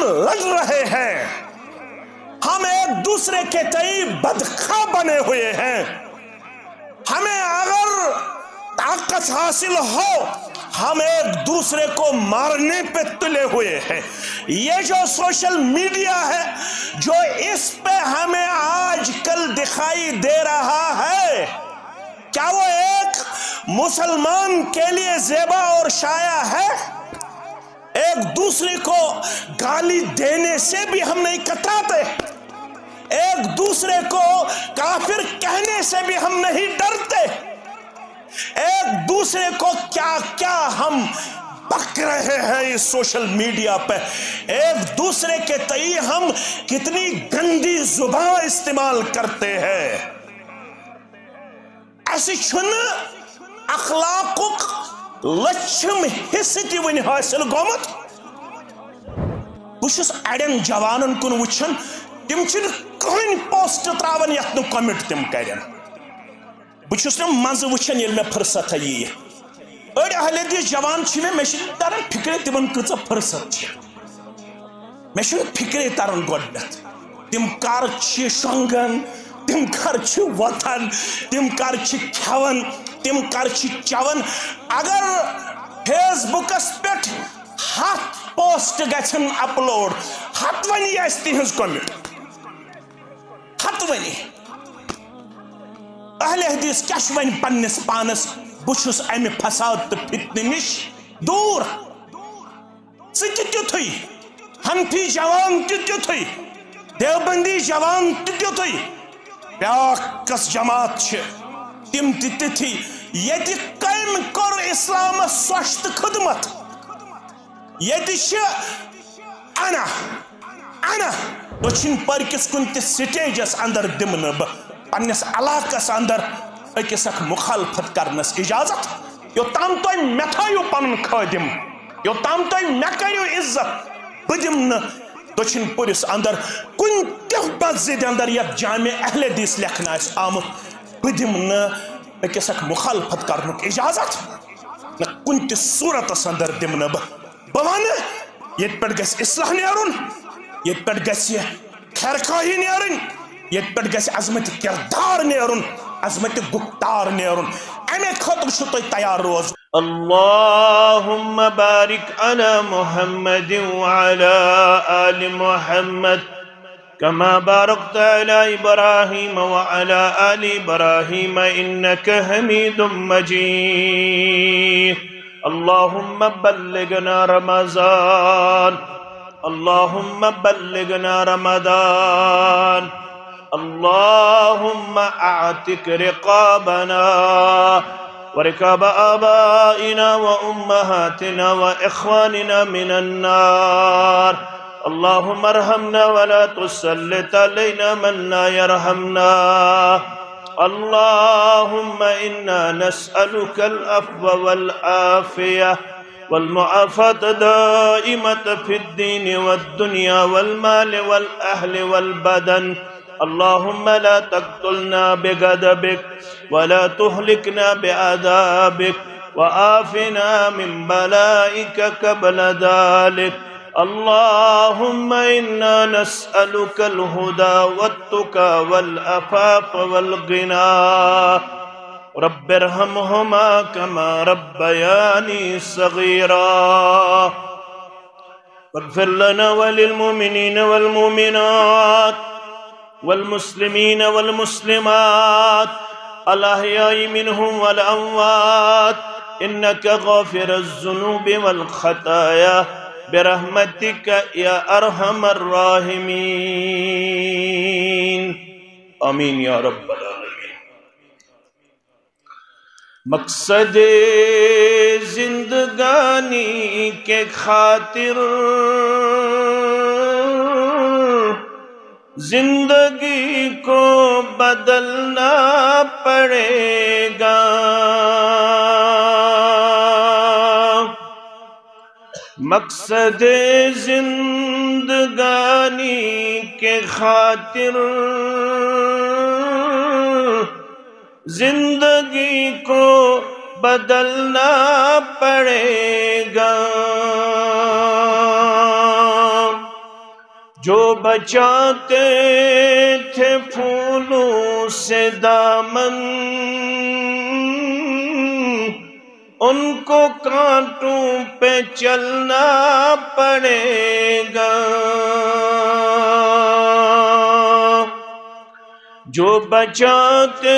لڑ رہے ہیں، ہم ایک دوسرے کے تئیں بدخواہ بنے ہوئے ہیں، ہمیں اگر طاقت حاصل ہو ہم ایک دوسرے کو مارنے پہ تلے ہوئے ہیں۔ یہ جو سوشل میڈیا ہے جو اس پہ ہمیں آج کل دکھائی دے رہا ہے، کیا وہ ایک مسلمان کے لیے زیبا اور شایع ہے؟ ایک دوسرے کو گالی دینے سے بھی ہم نہیں کتراتے، ایک دوسرے کو کافر کہنے سے بھی ہم نہیں ڈرتے، ایک دوسرے کو کیا کیا ہم بک رہے ہیں اس سوشل میڈیا پہ، ایک دوسرے کے تئیں ہم کتنی گندی زبان استعمال کرتے ہیں۔ ایسی چھن اخلاقک لچھم حصہ تہ ون حاصل گومت۔ بہت اڑین جوانن کن وچھن تم کہین پوسٹ تراون یت نو کمنٹ تم کرن، بہت مز وچھن یل میں فرصت یہ اڑ اہل حدیث جوان میں تران فکر تمن کۭژ فرصت میں فکر تران گۄڈنیتھ تم کر شونگان، تم کر وتھان، تم کر کھیوان، تم کر چوان۔ اگر فیس بکس پہ 100 پوسٹ گژھن اپلوڈ، 100 ونی آسہِ تہنٛز کمنٹ، 100 ونی۔ اہل حدیث کیا ون پنس پانس بہس امہ فساد تو فتنہ نش دور، تیتھے حنفی جوان تیتھے، دیوبندی جوان تیتھے، بیاکھ کس جماعت تم تیتھی یت کم کور اسلام سوش تو خدمت، یت انا دچھن پرکس کن تہ سٹیجس اندر دمن بہ پنس علاقس اندر اکس اخ مخالفت کرنس اجازت، یوتام تھی مے تھو پن خادم، یوتام تھی مے کرو عزت، بہ دم دچھن پورس اندر کن تہ مسجد اندر یت جامع اہل حدیث لکھنہ آس آمت، بہ دم اکس اخ مخالفت کرنک اجازت، نہ کن تہ صورتس اندر دم بہ ون یت پہ گژھِ اصلاح نیرن، یت پہ گژھِ خیرخواہی نیرن، یت پہ گژھِ عظمت کردار نیرن، عظمت گفتار نیرن، امے خاطر چھو تُہۍ تیار روز۔ اللهم بارك على محمد وعلى آل محمد كما باركت على إبراهيم وعلى آل إبراهيم إنك حميد مجيد۔ اللهم بلغنا رمضان، اللهم بلغنا رمضان، اللهم اعتق رقابنا ورقاب آبائنا وأمهاتنا وإخواننا من النار، اللهم ارحمنا ولا تسلط علينا من لا يرحمنا، اللهم إنا نسألك العفو والعافية والمعافاة دائمة في الدين والدنيا والمال والأهل والبدن، اللهم لا تقتلنا بغضبك ولا تهلكنا بعذابك وآفنا من بلائك قبل ذلك، اللهم إنا نسألك الهدى والتقى والعفاف والغنى، رب ارحمهما كما ربياني صغيرا، واغفر لنا وللمؤمنين والمؤمنات والمسلمين والمسلمات الأحياء منهم والأموات، إنك غافر الذنوب والخطايا برحمتك يا أرحم الراحمين، آمين يا رب العالمين۔ مقصد زندگانی کے خاطر زندگی کو بدلنا پڑے گا، مقصد زندگانی کے خاطر زندگی کو بدلنا پڑے گا، جو بچاتے تھے پھولوں سے دامن ان کو کانٹوں پہ چلنا پڑے گا، جو بچاتے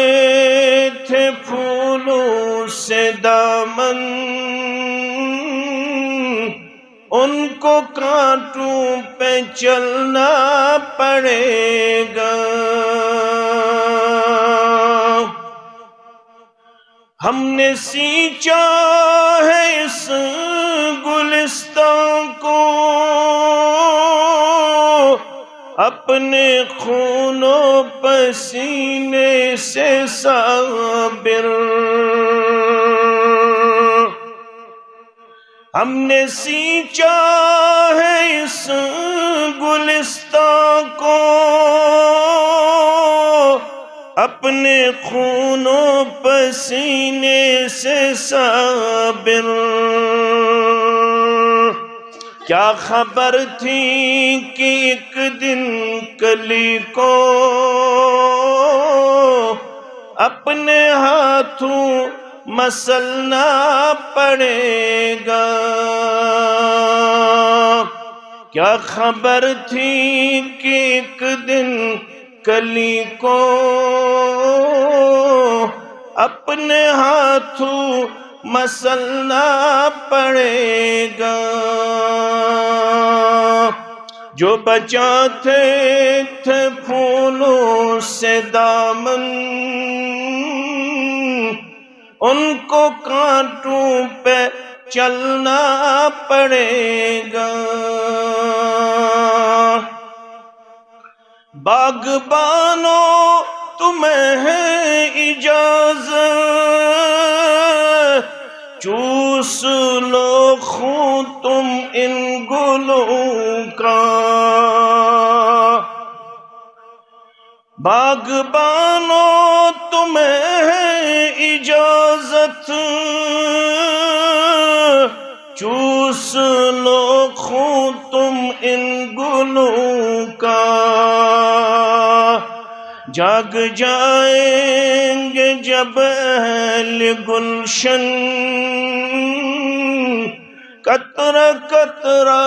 تھے پھولوں سے دامن ان کو کانٹوں پہ چلنا پڑے گا۔ ہم نے سینچا ہے اس گلستان کو اپنے خون و پسینے سے صابر، ہم نے سینچا ہے اس گلستان کو اپنے خون و پسینے سے صابر، کیا خبر تھی کہ ایک دن کلی کو اپنے ہاتھوں مسلنا پڑے گا، کیا خبر تھی کہ ایک دن کلی کو اپنے ہاتھوں مسلنا پڑے گا، جو بچاتے تھے پھولوں سے دامن ان کو کانٹوں پہ چلنا پڑے گا، باغبانوں تمہیں ہے اجازت چوس لو خون تم ان گلوں کا، باغبانوں تمہیں ہے اجازت چوس لو خون تم ان گلوں کا، جاگ جائیں گے جب اہل گلشن قطرہ قطرہ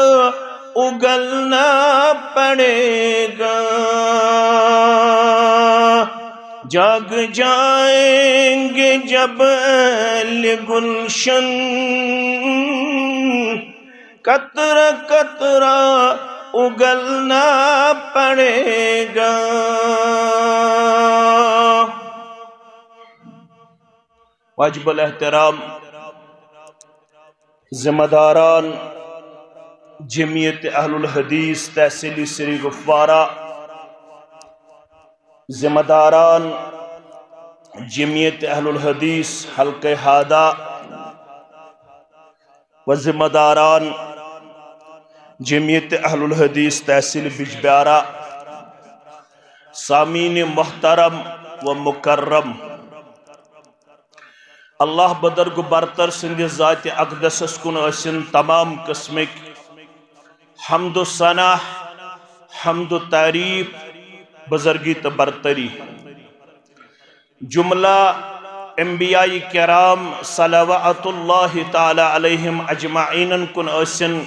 اگلنا پڑے گا، جاگ جائیں گے جب اہل گلشن قطرہ قطرہ اگلنا پڑے گا۔ واجب الاحترام ذمہ داران جمعیت اہل الحدیث تحصیلی سری گفوارہ، ذمہ داران جمعیت اہل الحدیث حلقہ ہادہ و ذمہ داران جمعیت اہل الحدیث تحصیل بجبیارہ، سامعین محترم و مکرم، اللہ بدرگ برتر سند ذات اقدسس کن ٲسِن تمام قسمک حمد و ثنا، حمد و تعریف، بزرگی تو برتری، جملہ انبیاء کرام صلوات اللہ تعالی علیہم اجمعین کن ٲسِن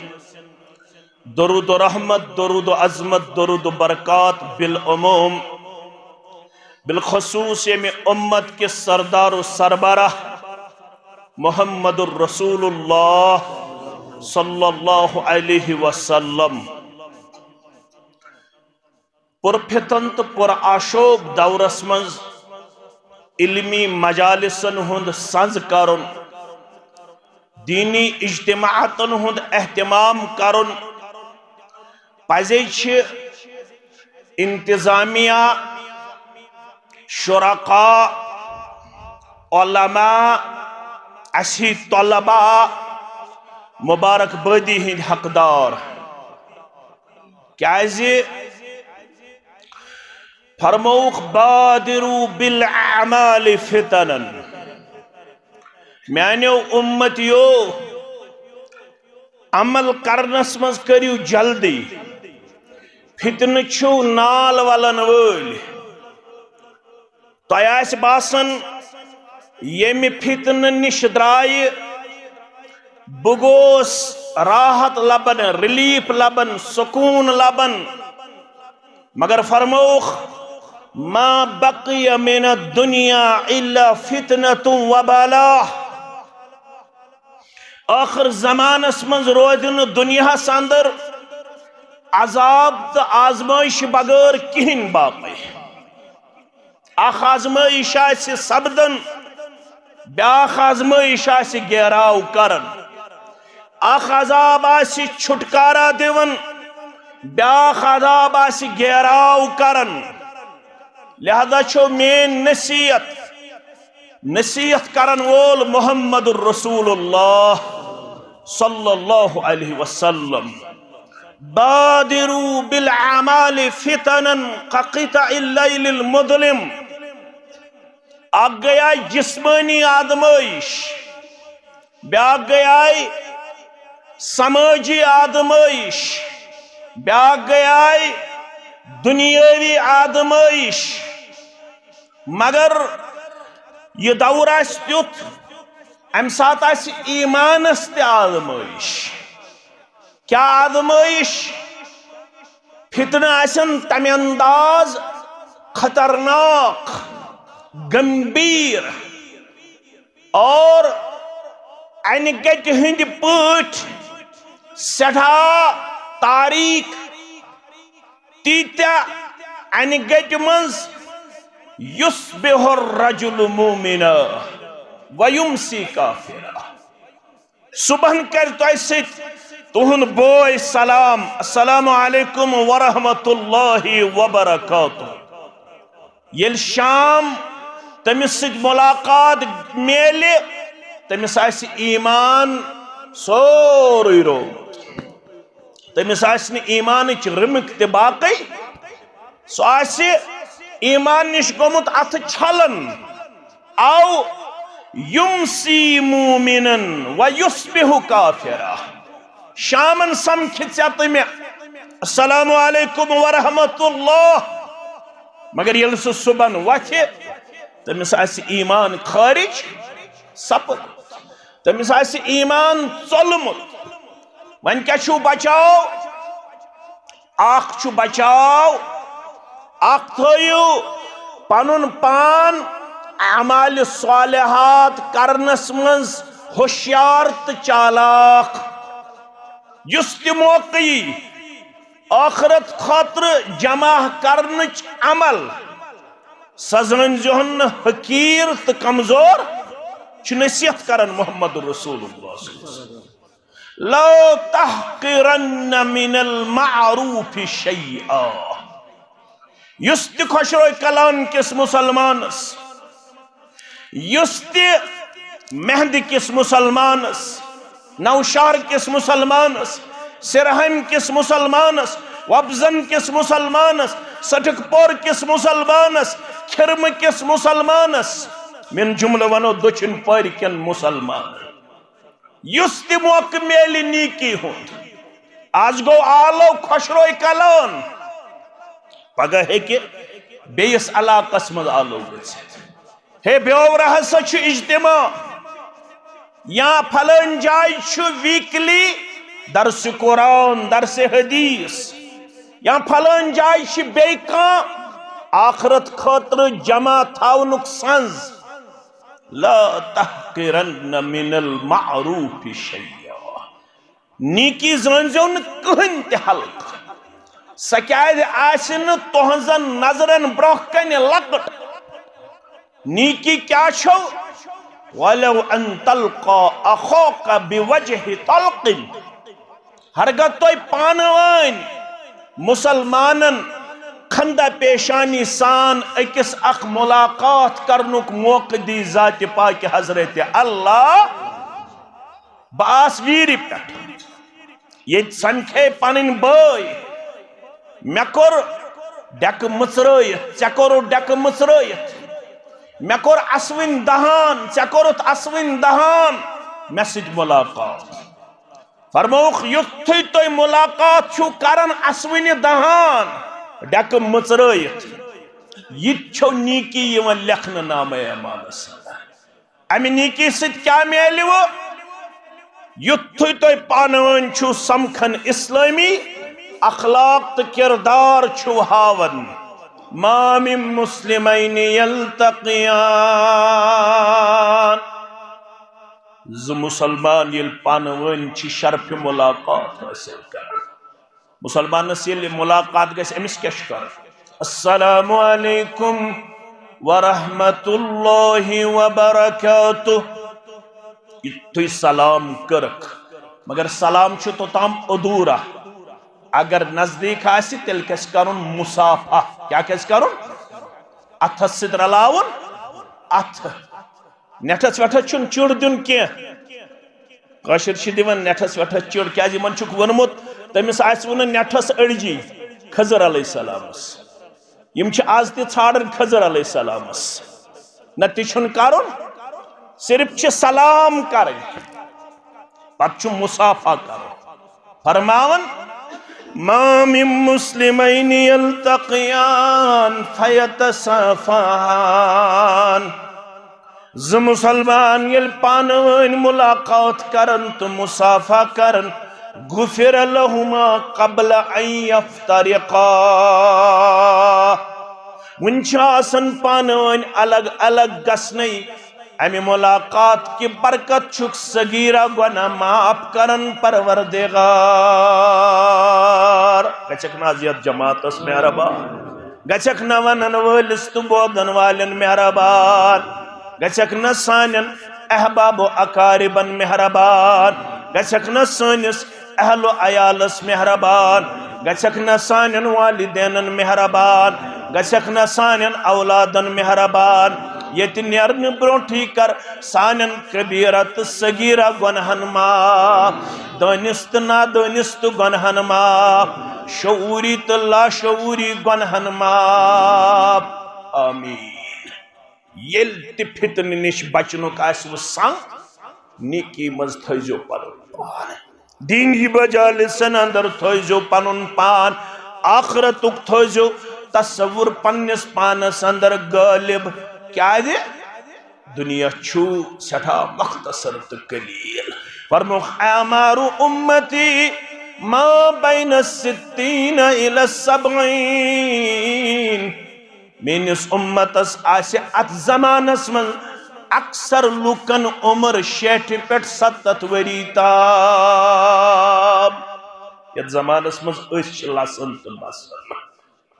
درود و رحمت، درود و عظمت، درود و برکات بالعموم، بالخصوص یمی امت کے سردار و سربراہ محمد الرسول اللہ صلی اللہ علیہ وسلم، پرفتن تو پر آشوب دورس منز علمی مجالسن ہند سنز کرن، دینی اجتماعاتن ہند اہتمام کرن، پزے چھ انتظامیہ، شرکاء، علماء، اسی طلباء مبارک بادی ہند حقدار، کیازِ فرموخ بادروا بالاعمال فتنا، میانیو امتیو عمل کرنس مز کریو جلدی، فتن چھو نال ولن ول تۄہہِ آسہِ باسان ییٚمہِ فتنہٕ نِش درٛایہِ بہٕ گوس راحت لبن ریلیف لبن سکون لبن مگر فرموخ ما بقي من الدنيا الا فتنة وبلاء آخر زمانس منز روزن دنیا اندر عذاب تو آزمائش بغیر کہین باقی اخ آزمائش آسی سبدن بیاخ آزمائش آسی گیراو کرن اخ عذاب آسی چھٹکارا دیون بیاخ عذاب آسی گیراو کرن لہذا چھو مین نصیحت کرن وول محمد الرسول اللہ صلی اللہ علیہ وسلم بادروا بالعمال فتنا كقطع الليل المظلم اگ گیا جسمانی آدمائش بیاک گیا سماجی آدمائش بیاک گیا دنیاوی آدمائش مگر یہ دور آس تیت ام سات آس ایمانس تی آدمائش کیا آدمائش فتنہ آسن تمی انداز خطرناک گمبیر اور انگٹ ہند پوٹ سٹھا تاریخ تیتیا انگٹ منز یصبح الرجل مومنا ویمسی کافرا صبح کر تو ایسیت تہن بوئے سلام السلام علیکم ورحمت اللہ وبرکاتہ یل شام تمس سۭتۍ ملاقات میلہِ تمس آسہِ ایمان سورُے رومُت تمس آسہِ نہٕ ایمانٕچ رمک تہِ باقی سُہ آسہِ ایمان نش گومُت اتھ چھلن او یمسی مومنن و یصبح کافرا شامن سمکھِ ژےٚ تہٕ مےٚ السلام علیکم ورحمت اللہ مگر یل سُہ صبحن وتھِ تمس آسہِ ایمان خارج سپد تمس آسہِ ایمان ژولمُت وۄنۍ کیٛاہ چھُو بچاو اکھ چھُ بچاو اکھ تھٲیِو پنُن پان اعمال صالحات کرنس منز ہوشیار تہٕ چالاک یُس تہِ موقعی آخرت خاطر جمع کرنٕچ عمل سۄ زٲنۍزِہون نہٕ حقیٖر تہٕ کمزور چھُ نصیحت کران محمد رسول اللہ لا تحقرن من المعروف شیئا یُس تہِ خۄشروے کلان کِس مسلمانس یُس تہِ مہندِ کِس مسلمانس نوشہر کِس مسلمانس سرہم کِس مسلمانس وبزن کِس مسلمانس سٹھک پور کِس مسلمانس کھرم کِس مسلمانس من جملہ ونو دچھن پور کین مسلمان یُس تہِ موقع میلہِ نیکی ہُنٛد آز گو آلو خۄشروے کلان پگہ ہیکہِ بیس علاقس مز آلو گژھِتھ ہے بیوور ہسا چھُ اجتماع یا پھلٲنۍ جایہِ چھُ ویٖکلی درس قرآن درس حدیث یا پھلٲنۍ جایہِ چھِ بیٚیہِ کانٛہہ آخرت خٲطرٕ جمع تھاونُک سنز لا تحقرن من المعروف شیئا نیکی زٲنۍزیو نہٕ کٕہٕنۍ تہِ حلقہٕ سۄ کیٛازِ آسہِ نہٕ تُہنٛزن نظرن برونٛہہ کنہِ لۄکٕٹ نیکی کیٛاہ چھو وَلَوْ أَن تَلْقَى أَخَاكَ بِوَجْهِ طَلْقٍ ہرگاہ تُہۍ پانہٕ وٲنۍ مسلمانن خندہ پیشانی سان أکِس اکھ ملاقات کرنُک موقع دی ذاتِ پاکہِ حضرت اللہ بہٕ آس ویٖرِ پٮ۪ٹھ ییٚتہِ سمکھے پنٕنۍ بٲے مےٚ کوٚر ڈیکہٕ مٕژرٲیِتھ ژےٚ کوٚرُتھ ڈیکہٕ مٕژرٲیِتھ مےٚ کوٚر اسوٕنۍ دہان ژےٚ کوٚرُتھ اسوٕنۍ دہان مےٚ سۭتۍ ملاقات فرموخ یُتھُے تُہۍ ملاقات چھُو کران اسوٕنہِ دہان ڈیکہٕ مٕژرٲیِتھ یہ چھو نیکی یوان لکھنہٕ نامہ اعمالس امہِ نیکی سۭتۍ کیٛاہ میلوٕ یُتھُے تُہۍ پانہٕ ؤنۍ چھُو سمکھن اسلٲمی اخلاق تہٕ کردار چھُو ہاوان ما من مسلمین یلتقیان زٕ مسلمان ییٚلہِ پانہٕ ؤنۍ چھِ شرفِ ملاقات حٲصِل کران مسلمانس ییٚلہِ ملاقات گژھِ أمِس کیٛاہ چھُ کران السلام علیکم ورحمۃ اللہ وبرکاتہ یُتھُے سلام کٔرٕکھ مگر سلام چھُ توٚتام ادھوٗرا اگر نزدیٖک آسہِ تیٚلہِ گژھِ کرُن مُصافہ کیٛاہ گژھِ کرُن اتھس سۭتۍ رلاوُن اتھٕ نیٹھس ویٹھس چھُنہٕ چُر دیُن کینٛہہ کٲشِر چھِ دِوان نیٹھس ویٹھس چُر کیٛازِ یِمن چھُکھ ووٚنمُت تٔمِس آسہِ ووٚنُن نیٹھس أڑجی خضر علیہ السلامس یم چھِ آز تہِ ژھانڈان خضر علیہ السلامس نہ تہِ چھُنہٕ کرُن صرف چھِ سلام کرٕنۍ پتہٕ چھُ مُصافہ کرُن فرماوان ما من مسلمین یلتقیان فیتصافحان زٕ مسلمان ییٚلہِ پانہٕ ؤنۍ ملاقات کرن تہٕ مصافہ کرن غفر لہما قبل ان یفترقا وُنہِ چھِ آسان پانہٕ ؤنۍ الگ الگ گژھنٕے امہِ ملاقات کہِ برکت چھُکھ صغیرہ گۄناہ معاف کرن پروردگار گژھکھ نہ آز یتھ جماعتس مہربان گژھکھ نہ ونن وٲلِس تہٕ بوزن والٮ۪ن مہربان گژھکھ نہ سانٮ۪ن احباب و اقاربن مہربان گژھکھ نہ سٲنِس اہل و عیالس مہربان گژھکھ نہ سانٮ۪ن والدینن مہربان گژھکھ نہ سانٮ۪ن اولادن مہربان ییٚتہِ نیرنہٕ برونٛٹھٕے کر سانٮ۪ن کبیرہ تہٕ صغیرہ گۄنہن معاف دٲنِس تہٕ نادٲنِس تہٕ گۄنہن معاف شعوٗری تہٕ لاشعوٗری گۄنہن معاف آمیٖن ییٚلہِ تہِ فتنہٕ نِش بچنُک آسوٕ سنگ نیکی منٛز تھٲیزیو پنُن پان دیٖنی مجالسن اندر تھٲیزیو پنُن پان آخرتُک تھٲیزیو تصور پننس پانس اندر غٲلب کیٛازِ دنیا چھُ سٮ۪ٹھاہ مختصر تہٕ قلیٖل فرموکھ اعمار امتی ما بین الستین الی السبعین میٲنِس اُمتس آسہِ اتھ زمانس منٛز اکثر لُکن عمر 60 پٮ۪ٹھ 70 ؤری تام یتھ زمانس منٛز أسۍ چھِ لسن تہٕ بسن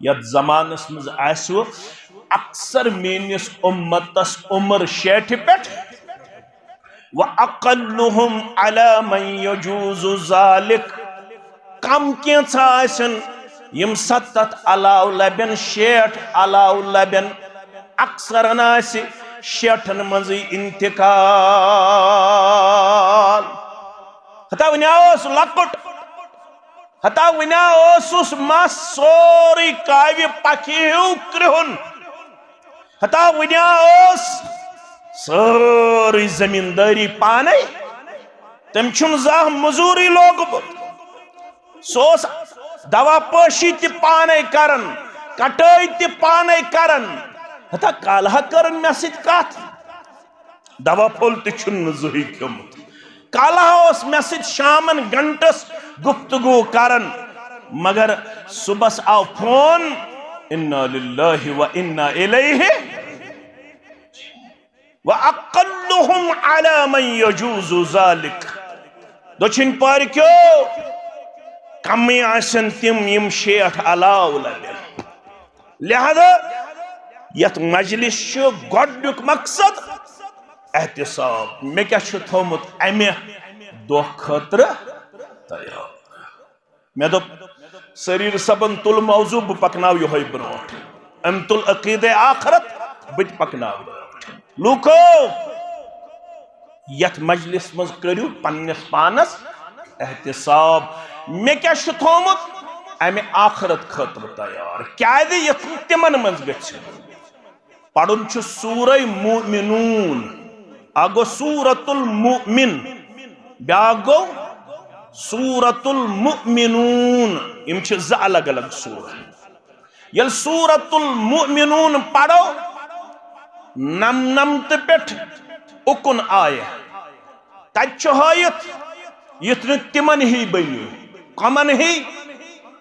یتھ زمانس منٛز آسوٕ اکثر میٲنِس اُمتس عمر 60 پٮ۪ٹھ وَأَقَلُّهُمْ عَلَى مَنْ يَجُوزُ ذَلِكَ کم کینٛژھا آسن یم 70 علاوٕ لبن 60 علاوٕ لبن اکثرن آسہِ 60 منٛزٕے انتقال ہتا وُنہِ اوس لۄکُٹ ہتا وُنہِ اوسُس مس سورُے کاوِ پکھِ ہیوٗ کرٛہُن ہتا وُنہِ اوس سٲرٕے زمیٖندٲری پانے تٔمۍ چھُنہٕ زانٛہہ موٚزوٗرٕے لوگمُت سُہ اوس دوا پٲشی تہِ پانے کران کٹٲے تہِ پانے کران ہتا کالہا کٔرٕن مےٚ سۭتۍ کتھ دوا پھوٚل تہِ چھُنہٕ زٕہٕے کھیوٚمُت کالہا اوس مےٚ سۭتۍ شامن گنٹس گفتگوٗ کران مگر صبحس آو فون انا للہ و انا الیہ وَأَقَلُّهُمْ عَلَى مَنْ يَجُوزُ ذَلِكَ دٔچھِنۍ پارکیو کمی آسن تِم یم 60 علاوٕ لبن لہذا یتھ مجلس چھُ گۄڈنیُک مقصد احتساب مےٚ کیٛاہ چھُ تھوٚومُت امہِ دۄہ خٲطرٕ تیار مےٚ دوٚپ سریٖر صٲبن تُل موضوٗع بہٕ پکناو یِہوے برونٛٹھ أمۍ تُل عقیٖدے آخرت بہٕ تہِ پکناو لوٗکو یتھ مجلس منٛز کٔرِو پننِس پانس احتساب مےٚ کیٛاہ چھُ تھوٚومُت امہِ آخرت خٲطرٕ تیار کیٛازِ یِتھ نہٕ تِمن منٛز گژھِ پرُن چھُ سورہ مومنوٗن اکھ گوٚو سورۃ المؤمن بیٛاکھ گوٚو سورة المؤمنون یم چھ ز الگ الگ سورہ یل سورة المؤمنون پڑھو نمنمت پیٹھ اکن آئے تت چھ ہائیت یتن تمن ہی بنیو کمن ہی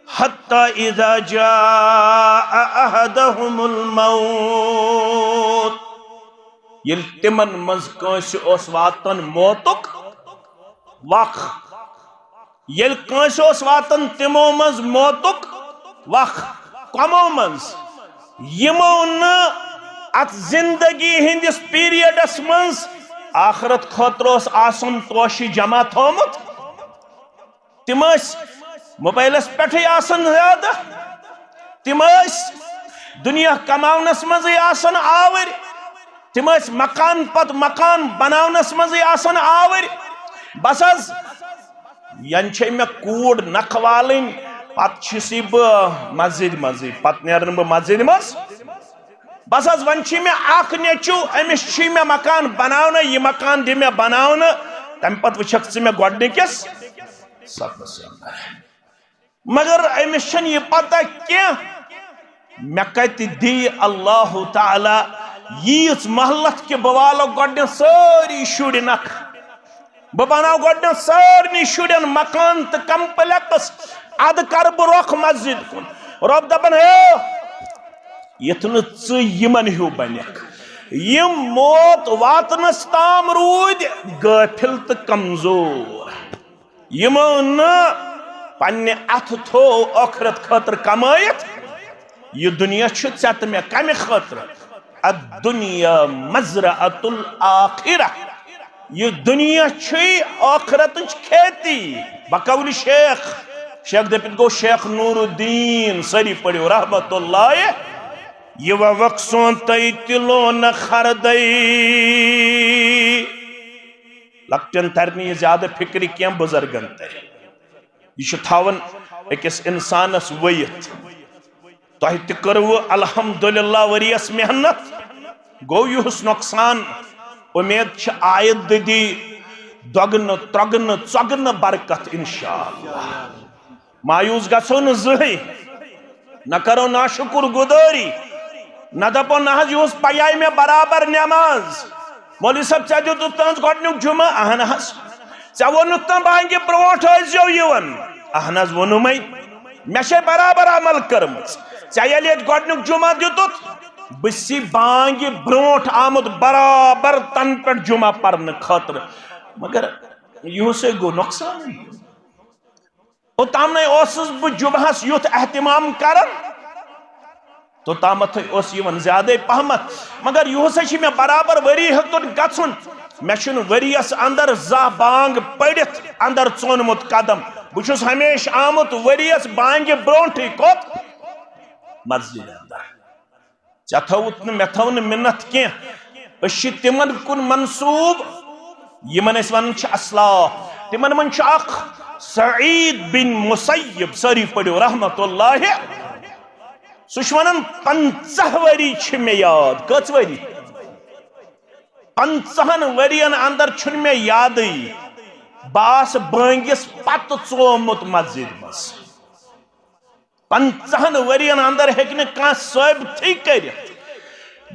حتی اذا جاء احدهم الموت یل تمن مز کنس اس واتن موتک وق یل کنس اس واتن تمو مز موتک وق کمو مز یمو نا ات زندگی ہندس پیریڈس مز آخرت خطروس آسن توشی جمع تھومت تم موبائلس پٹھے آسن زیادہ تم دنیا کماونس مزے آسن آور تم مکان پت مکان بناونس مزے آسن آور بس از ینچے میں کوڑ نکھوالن پت چھسی مسجد مزے پت نیرن بہ مسجد مز بس از ون چھ میں اخ نیچو امس چھ میں مکان بناونا یہ مکان دی میں بناونا تم پت وچھک ژٕ مےٚ گۄڈنِکِس صفس اندر مگر امس چھن یہ پتہ کینٛہہ مےٚ کتہِ دی اللہ تعالی ییٖژ محلت کہ بہٕ والو گۄڈنٮ۪تھ سٲری شُرۍ نکھ بہٕ بناو گۄڈنٮ۪تھ سارنٕے شُرٮ۪ن مکان تہٕ کمپلیکس ادٕ کرٕ بہٕ رۄخ مسجد کُن رۄب دپن ہے یتھ نہٕ ژٕ یمن ہیوٗ بنکھ یم موت واتنس تام روٗدۍ غٲفل تہٕ کمزور یمو نہٕ پننہِ اتھٕ تھوو ٲخرت خٲطرٕ کمٲیِتھ یہ دنیا چھُ ژےٚ تہٕ مےٚ کمہِ خٲطرٕ الدنیا مزرعۃ الآخرہ یہ دنیا چھُے ٲخرتٕچ کھیتی بقول شیخ دپت گو شیخ نور الدین سٲری پٔرِو رحمت اللہ یہ وقصون تی تلو نہ خردی لکٹن ترنی یہ زیادہ فکری کیا بزرگن تے یہ چھو تھاون ایکس انسانس ویت تو ہی تکرو الحمدللہ وریس محنت گو یوس نقصان امید چھ آیت دی دگن ترگن چگن برکت انشاءاللہ مایوس گسو نہ زہی نہ کرو ناشکر گداری نہ دپو نہ یوس پیائی میں برابر نماز مولوی صاحب ژےٚ دیُتُتھ تہنٛز گۄڈنیُک جمعہ اہن حظ ژےٚ ووٚنُتھ نہ بانگہِ برونٛٹھ ٲسۍزیو یِوان اہن حظ ووٚنُمَے مےٚ چھے برابر عمل کٔرمٕژ ژےٚ ییٚلہِ ییٚتہِ گۄڈنیُک جمعہ دیُتُتھ بہٕ چھُسی بانگہِ برونٛٹھ آمُت برابر تن پٮ۪ٹھ جمعہ پرنہٕ خٲطرٕ مگر یِہُسے گوٚو نۄقصانٕے اوٚتام نَے اوسُس بہٕ جمعہس یُتھ احتمام کران تو تامت اس یون زیادہ پہمت مگر یہوسے چھ میں برابر وری ہتن گژھن میں چھن وریس اندر زہ بانگ پڑھت اندر ژونمت قدم بچھس ہمیشہ آمت وریس بانگ برونٹھی کوت مسجد اندر ژےٚ تھوت نہٕ مےٚ تھو نہٕ منت کینٛہہ أسۍ چھِ تِمن کُن منصوب یمن أسۍ ونان چھِ اسلاف تِمن من چھُ اکھ سعید بن مسیب سٲری پٔرِو رحمت اللہ سُہ چھُ ونان 50 ؤری چھِ مےٚ یاد کٔژ ؤری 50 ؤرین اندر چھُنہٕ مےٚ یادٕے بہٕ آسہٕ بٲنگِس پتہٕ ژومُت مسجد منٛز 50 ؤرین اندر ہیٚکہِ نہٕ کانٛہہ ثٲبتٕے کٔرِتھ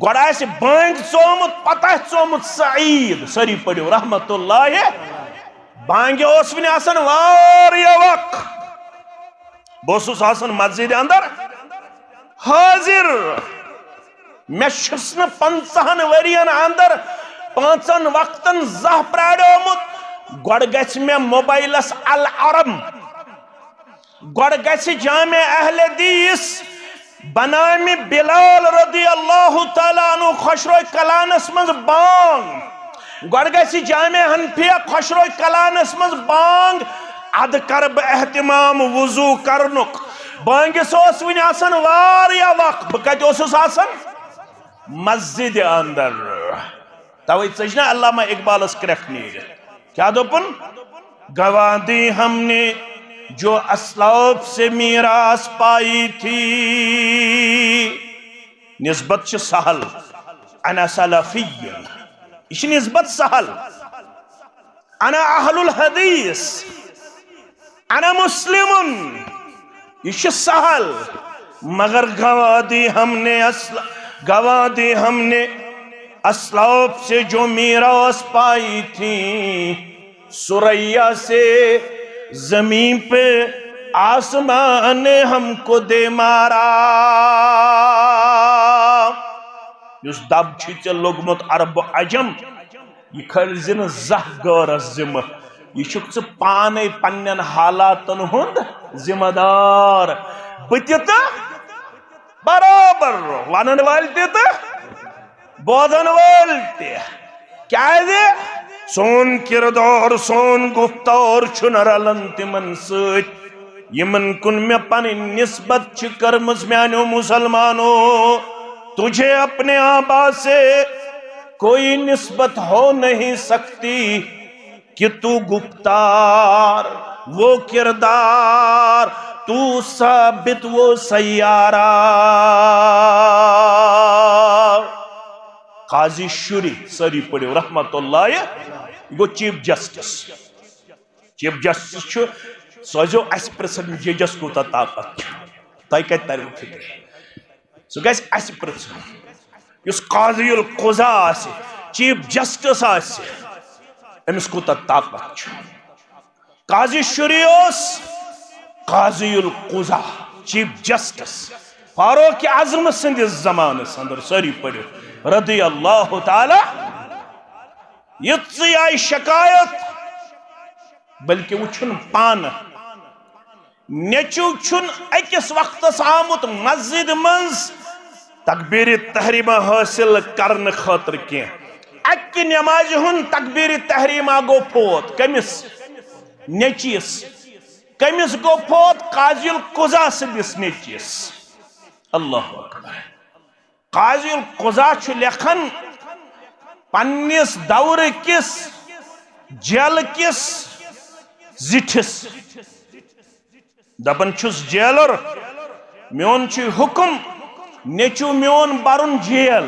گۄڈٕ آسہِ بٲنگ ژومُت پتہٕ آسہِ ژومُت سعید سٲری پٔرِو رحمت اللہ بانگہِ اوس وٕنہِ آسان واریاہ وق بہٕ اوسُس آسان مسجد اندر حاضر میں چھُس نہٕ 50 ؤرین اندر 5 وقتن زہ پراڈیومُت گۄڈٕ گژھِ مےٚ موبائلس العرم گۄڈٕ گژھِ جامع اہل حدیث بنامہِ بلال رضی اللہ تعالیٰ عنہ خۄشروے کلانس منٛز بانگ گۄڈٕ گژھِ جامع حنفیہ خۄشروے کلانس منٛز بانگ ادٕ کرٕ بہٕ احتمام وضو کرنُک بانگس اوس وٕنہِ آسان واریاہ وق بہٕ کتہِ اوسُس آسان مسجد اندر توے ژٔج نا علامہ اقبالس کرٛٮ۪کھ نیٖرِتھ کیٛاہ دوٚپُن گواہ دی ہم نے جو اسلاف سے میراث پائی تھی نسبت چھ سہل انا سلفی یہ نسبت سہل انا اہل الحدیث انا مسلم، یہ سہل، مگر گواہ دی ہم نے اسلاف سے جو میراث پائی تھی، سریا سے زمین پہ آسمان نے ہم کو دے مارا. یس دب چھ لوگمت عرب عجم، یہ کھلزن زہ غورس ذمہ، یہ چھک ژٕ پانے پنن حالاتن ہند ذمہ دار. بتہ برابر ونن وال تہ بوزن وال تہ، کیازِ سون کردار سون گفتار چھن رلن تمن سۭتۍ یمن کن میں پنن نسبت چھ کرمز میانو مسلمانو. تجھے اپنے آبا سے کوئی نسبت ہو نہیں سکتی کہ تو گفتار وہ کردار تو ثابت وہ سیارہ. قاضی شری سری پڑھو رحمت اللہ گو چیف جسٹس. چیف جسٹس چھو سوزو اس پرسن ججس کو تا طاقت تائی کہت تاریو فکر سو گیس اس پرسن یس قاضی القضاء آسی چیف جسٹس آسی امس کو تا طاقت چھو. قاضی شریوس قاضی القضاء چیف جسٹس فاروق اعظم سند زمان سندر سری پڑھو رضی اللہ تعالی. یتسی آئی شکایت بلکہ وہ چھن پان نیچو چھن اکس وقت آمت مسجد منز تکبیر تحریمہ حاصل کرن خاطر کی اکی نماز ہن تکبیر تحریمہ گو پوت کمس نیچیس کمس گو پوت قاضی القضاء سندس نیچیس. اللہ اکبر. قاضی القضاء چھ لکھن پنیس دور کس جیل کس زٹھس دپن چھس جیلر میون چھ حکم نیچو میون برن جیل.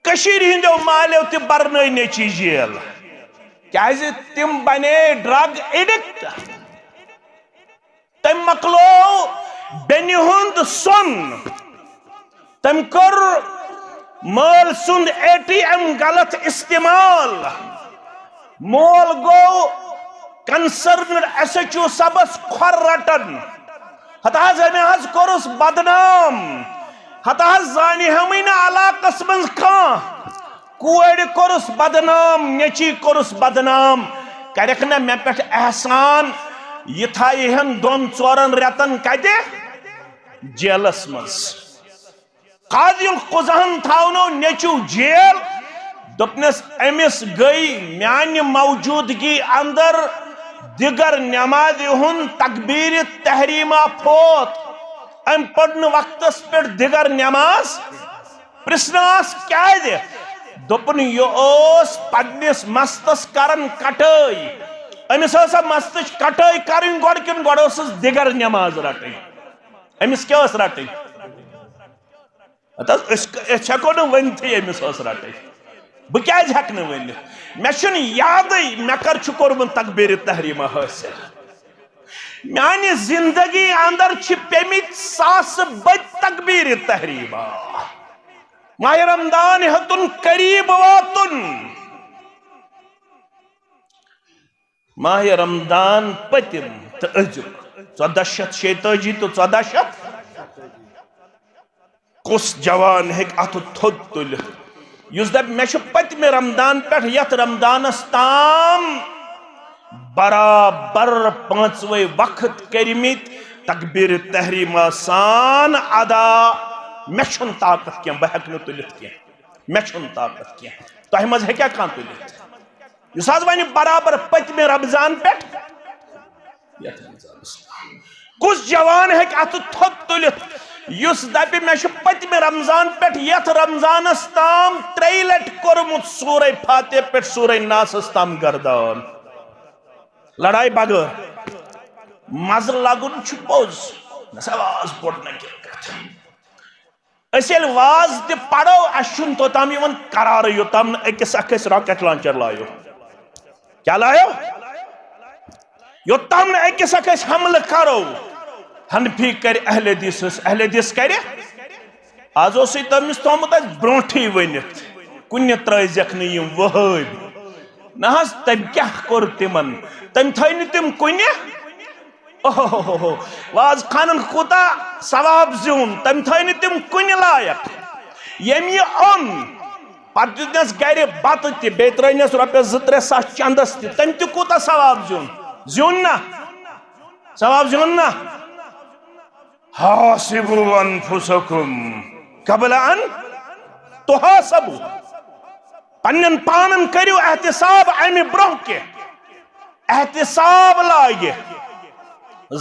کشیر ہندو مالیو تی برنائی نیچی جیل کیازِ تم بنے ڈرگ ایڈکٹ. تم مکلو بینی ہند سن، تم کر مال سند ATM غلط استعمال. مول گو کنسرنڈ SHO صبس کھر رٹن ہتا ہمیں کورس بدنام ہتا زانی ہمیں علاقس من کھان کوڑ کورس بدنام نیچی کورس بدنام کرک نا میں پہ احسان یہ تھائیہن 2-4 ریتن کتے جیلس مز. قاضی القضاء تھاونو نیچو جیل دپنس امس گئی میان موجودگی اندر دیگر نماز ہن تکبیر تحریمہ پھوت ام پڑھن وقتس پر دیگر نماز پرسناس کیا دے دپن یہ اوس پنس مستس کرن کٹائی امس اسا مستش کٹائی کرن گوڑ کن گوڑ اوسس دیگر نماز رٹن امس کیا اس رٹن اس ہیکو نا ونتھی امس اس رٹن بہ کیاز ہیک نہ ون مے چھن یادی مے کر چھ کورمت تکبیر تحریمہ حاصل. میانی زندگی اندر چھ پیمت ساس بد تکبیر تحریمہ. ماہ رمضان ہتن قریب واتن ماہ رمضان پتم تو ازیک 1486 تو 1400 کس جوان ہیک اتھ تھود تلت یس دپ میں پتم رمضان پہ یت رمضانس تام برابر 5 وقت کرمت تکبیر تحریمہ سان ادا. میں چھن طاقت کیا بہ ہیک نہ تلت کی میں چھن طاقت کیا تہ مز ہیکیا کان تلت یس آز ون برابر پتم رمضان پہ کس جوان ہیک اتھ تھود تلت یس دپ میں پتم رمضان پہ یت رمضانس تام 3 لٹ کورمت سورہ فاتح پہ سورہ ناسس تام گردان. لڑائی بغیر مز لگن چھ پوز نسا واز پڑھنا کیا اسیل واز تہ پڑھو اشن تو تام یون قرار یوتام اکس اکس راکٹ لانچر لایو. کیا لایو یوتام نہ أکِس اکھ أسۍ حملہٕ کرو حنفی کر اہل حدیث کر آز اوسٕے تٔمِس تھومُت اَسہِ برونٛٹھٕے ؤنِتھ کُنہِ ترٛٲوزٮ۪کھ نہٕ یِم وہٲبۍ نہ حظ تٔمۍ کیٛاہ کوٚر تِمن تٔمۍ تھٲے نہٕ تِم کُنہِ اوہو واز خانن کوٗتاہ ثواب زیوٗن تٔمۍ تھٲے نہٕ تِم کُنہِ لایق ییٚمۍ یہِ اوٚن پتہٕ دیُتنس گرِ بتہٕ تہِ بیٚیہِ ترٛٲینس رۄپیس 2-3 ساس چندس تہِ تٔمۍ تہِ کوٗتاہ ثواب زیوٗن نا ثواب زیوٗن نا حاسبوا انفسکم قبل ان تحاسبوا پنن پانن کریو احتساب امہِ برونٛہہ کہِ احتساب لاگہِ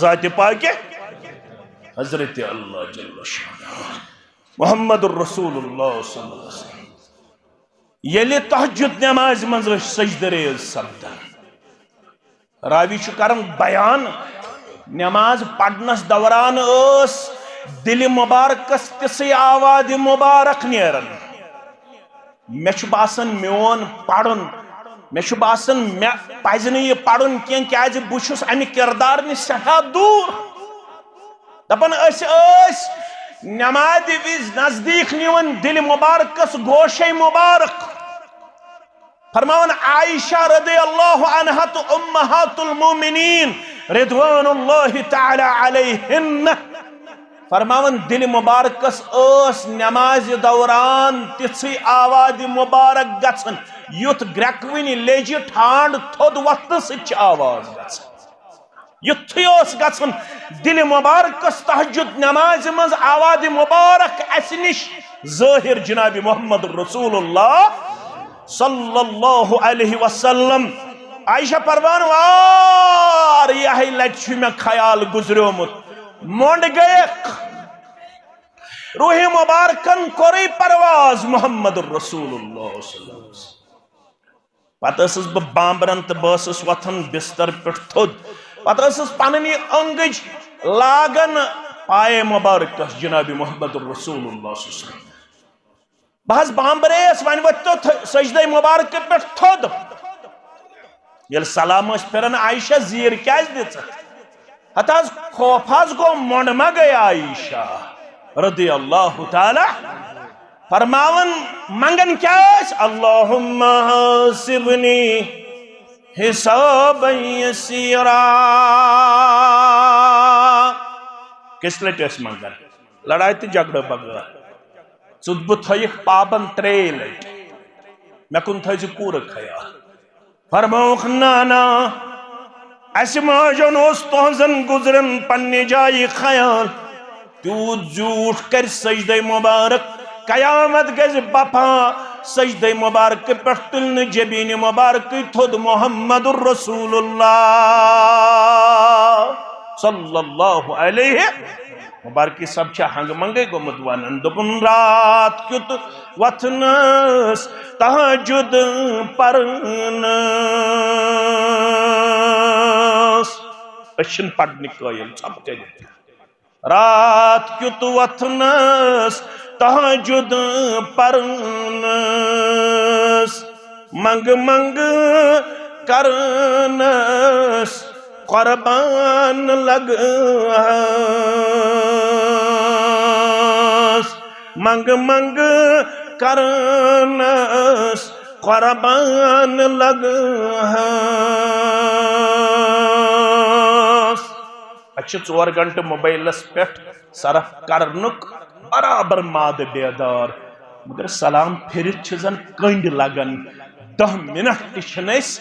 ذاتِ پاکہِ حضرت اللہ جل شانہ محمد الرسول اللہ صلی اللہ علیہ وسلم ییٚلہِ تہجد نمازِ منٛز ٲسۍ سجدٕ ریز سپدان راوی چھُ کران بیان نماز پڑھنس دوران ٲس دِلہِ مُبارکس تِژھٕے آوازِ مُبارک نیران مےٚ چھُ باسان میون پرُن مےٚ چھُ باسان مےٚ پزِ نہٕ یہِ پرُن کینٛہہ کیازِ بہٕ چھُس امہِ کِردار نِش سٮ۪ٹھاہ دوٗر دپان أسۍ ٲسۍ نمازِ وِزِ نزدیٖک نِوان دِلہِ مُبارکس گوشے مُبارک فرماون عائشہ رضی اللہ عنہا تو امہات المومنین رضوان اللہ تعالی علیہن فرماون دل مبارکس ٲس نمازِ دوران تِژھٕے آوازِ مبارک گژھان یُتھ گرٛٮ۪کوٕنہِ لیٚجہِ ٹھانٛڈ تھوٚد وۄتھنہٕ سۭتۍ چھِ آواز گژھان یُتھُے اوس گژھان دل مبارکس تہجد نمازِ منٛز آوازِ مبارک اسہِ نِش ظٲہر جناب محمد رسول اللہ صلی اللہ علیہ وسلم عائشہ پروان واریاہہِ لٹہِ چھُ مےٚ خیال گُزریومُت مۄنٛڈ گٔیکھ روحِ مبارکن کوٚرُے پرواز محمد رسول اللہ صلی اللہ علیہ وسلم پتہٕ ٲسٕس بہٕ بامبرن تہٕ بہٕ ٲسٕس وۄتھان بستر پٮ۪ٹھ تھوٚد پتہٕ ٲسٕس پنٕنۍ أنگٕج لاگان پایے مبارکس جناب محمد رسول اللہ صلی اللہ علیہ وسلم بہٕ حظ بامبرییس وۄنۍ ؤتھِو سجدے مبارکہِ پٮ۪ٹھ تھوٚد ییٚلہِ سلام ٲسۍ پھِران عائشہ زیٖر کیازِ دِژٕکھ ہتہٕ حظ خوف حظ گوٚو مۄنٛڈ ما گٔے عائشہ رضی اللہ تعالی فرماون منگن کیٛاہ ٲسۍ اللہُمَّ حاسبنی حسابًا یسیرا کِس لٹہِ ٲسۍ منگن لڑایہِ تہٕ جھگڑٕ بغٲر ژٕ بہٕ تھٲیِکھ پابند 3 لٹہِ مےٚ کُن تھٲیزِ پوٗرٕ خیال فرمووُکھ نا اسہِ ماجن اوس تُہنٛزن گُزرن پننہِ جایہِ خیال تیوٗت زیوٗٹھ کرِ سجدے مُبارک قیامت گژھِ بپا سجدے مبارکہِ پٮ۪ٹھ تُلنہٕ جبیٖنہِ مبارکٕے تھوٚد محمد رسول اللہ صلی اللہ علیہ مبارکی صاحب چھا ہنگ منگے گوٚمُت ونان دوٚپُن رات کیُت وۄتھنس تہجد پرنس أسۍ چھِنہٕ پرنٕکۍ قٲیِل ژھۄپہٕ کٔرِتھ رات کیُت وۄتھنس تہجد پرنس منگ کرنس قربان لگس منگ کرنس قربان لگس اچھا 4 گھنٹہٕ موبائلس پٮ۪ٹھ صرف کرنُک برابر مادٕ بیدار مگر سلام پھِرِتھ چھِ زن کنڈ لگان 10 منٹ تہِ چھِنہٕ أسۍ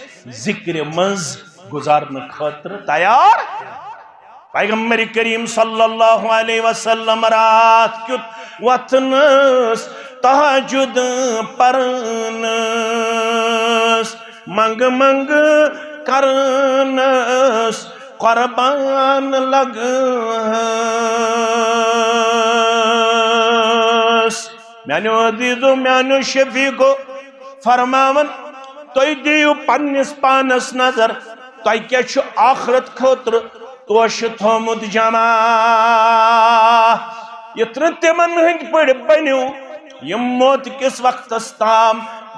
ذکرِ منٛز گزارنہٕ خٲطرٕ تیار پیغمبر کریم صلی اللہ علیہ وسلم رات کیُت وۄتھنس تہجد پرنس منگ کرنس قربان لگس میانیو عزیزو میانیو شفیقو فرماون تُہۍ دِیِو پننِس پانس نظر تۄہہِ کیٛاہ چھُ آخرت خٲطرٕ توشہِ تھومُت جمع یِتھ نہٕ تِمن ہٕنٛدۍ پٲٹھۍ بٔنِو یِم موت کِس وقتس تام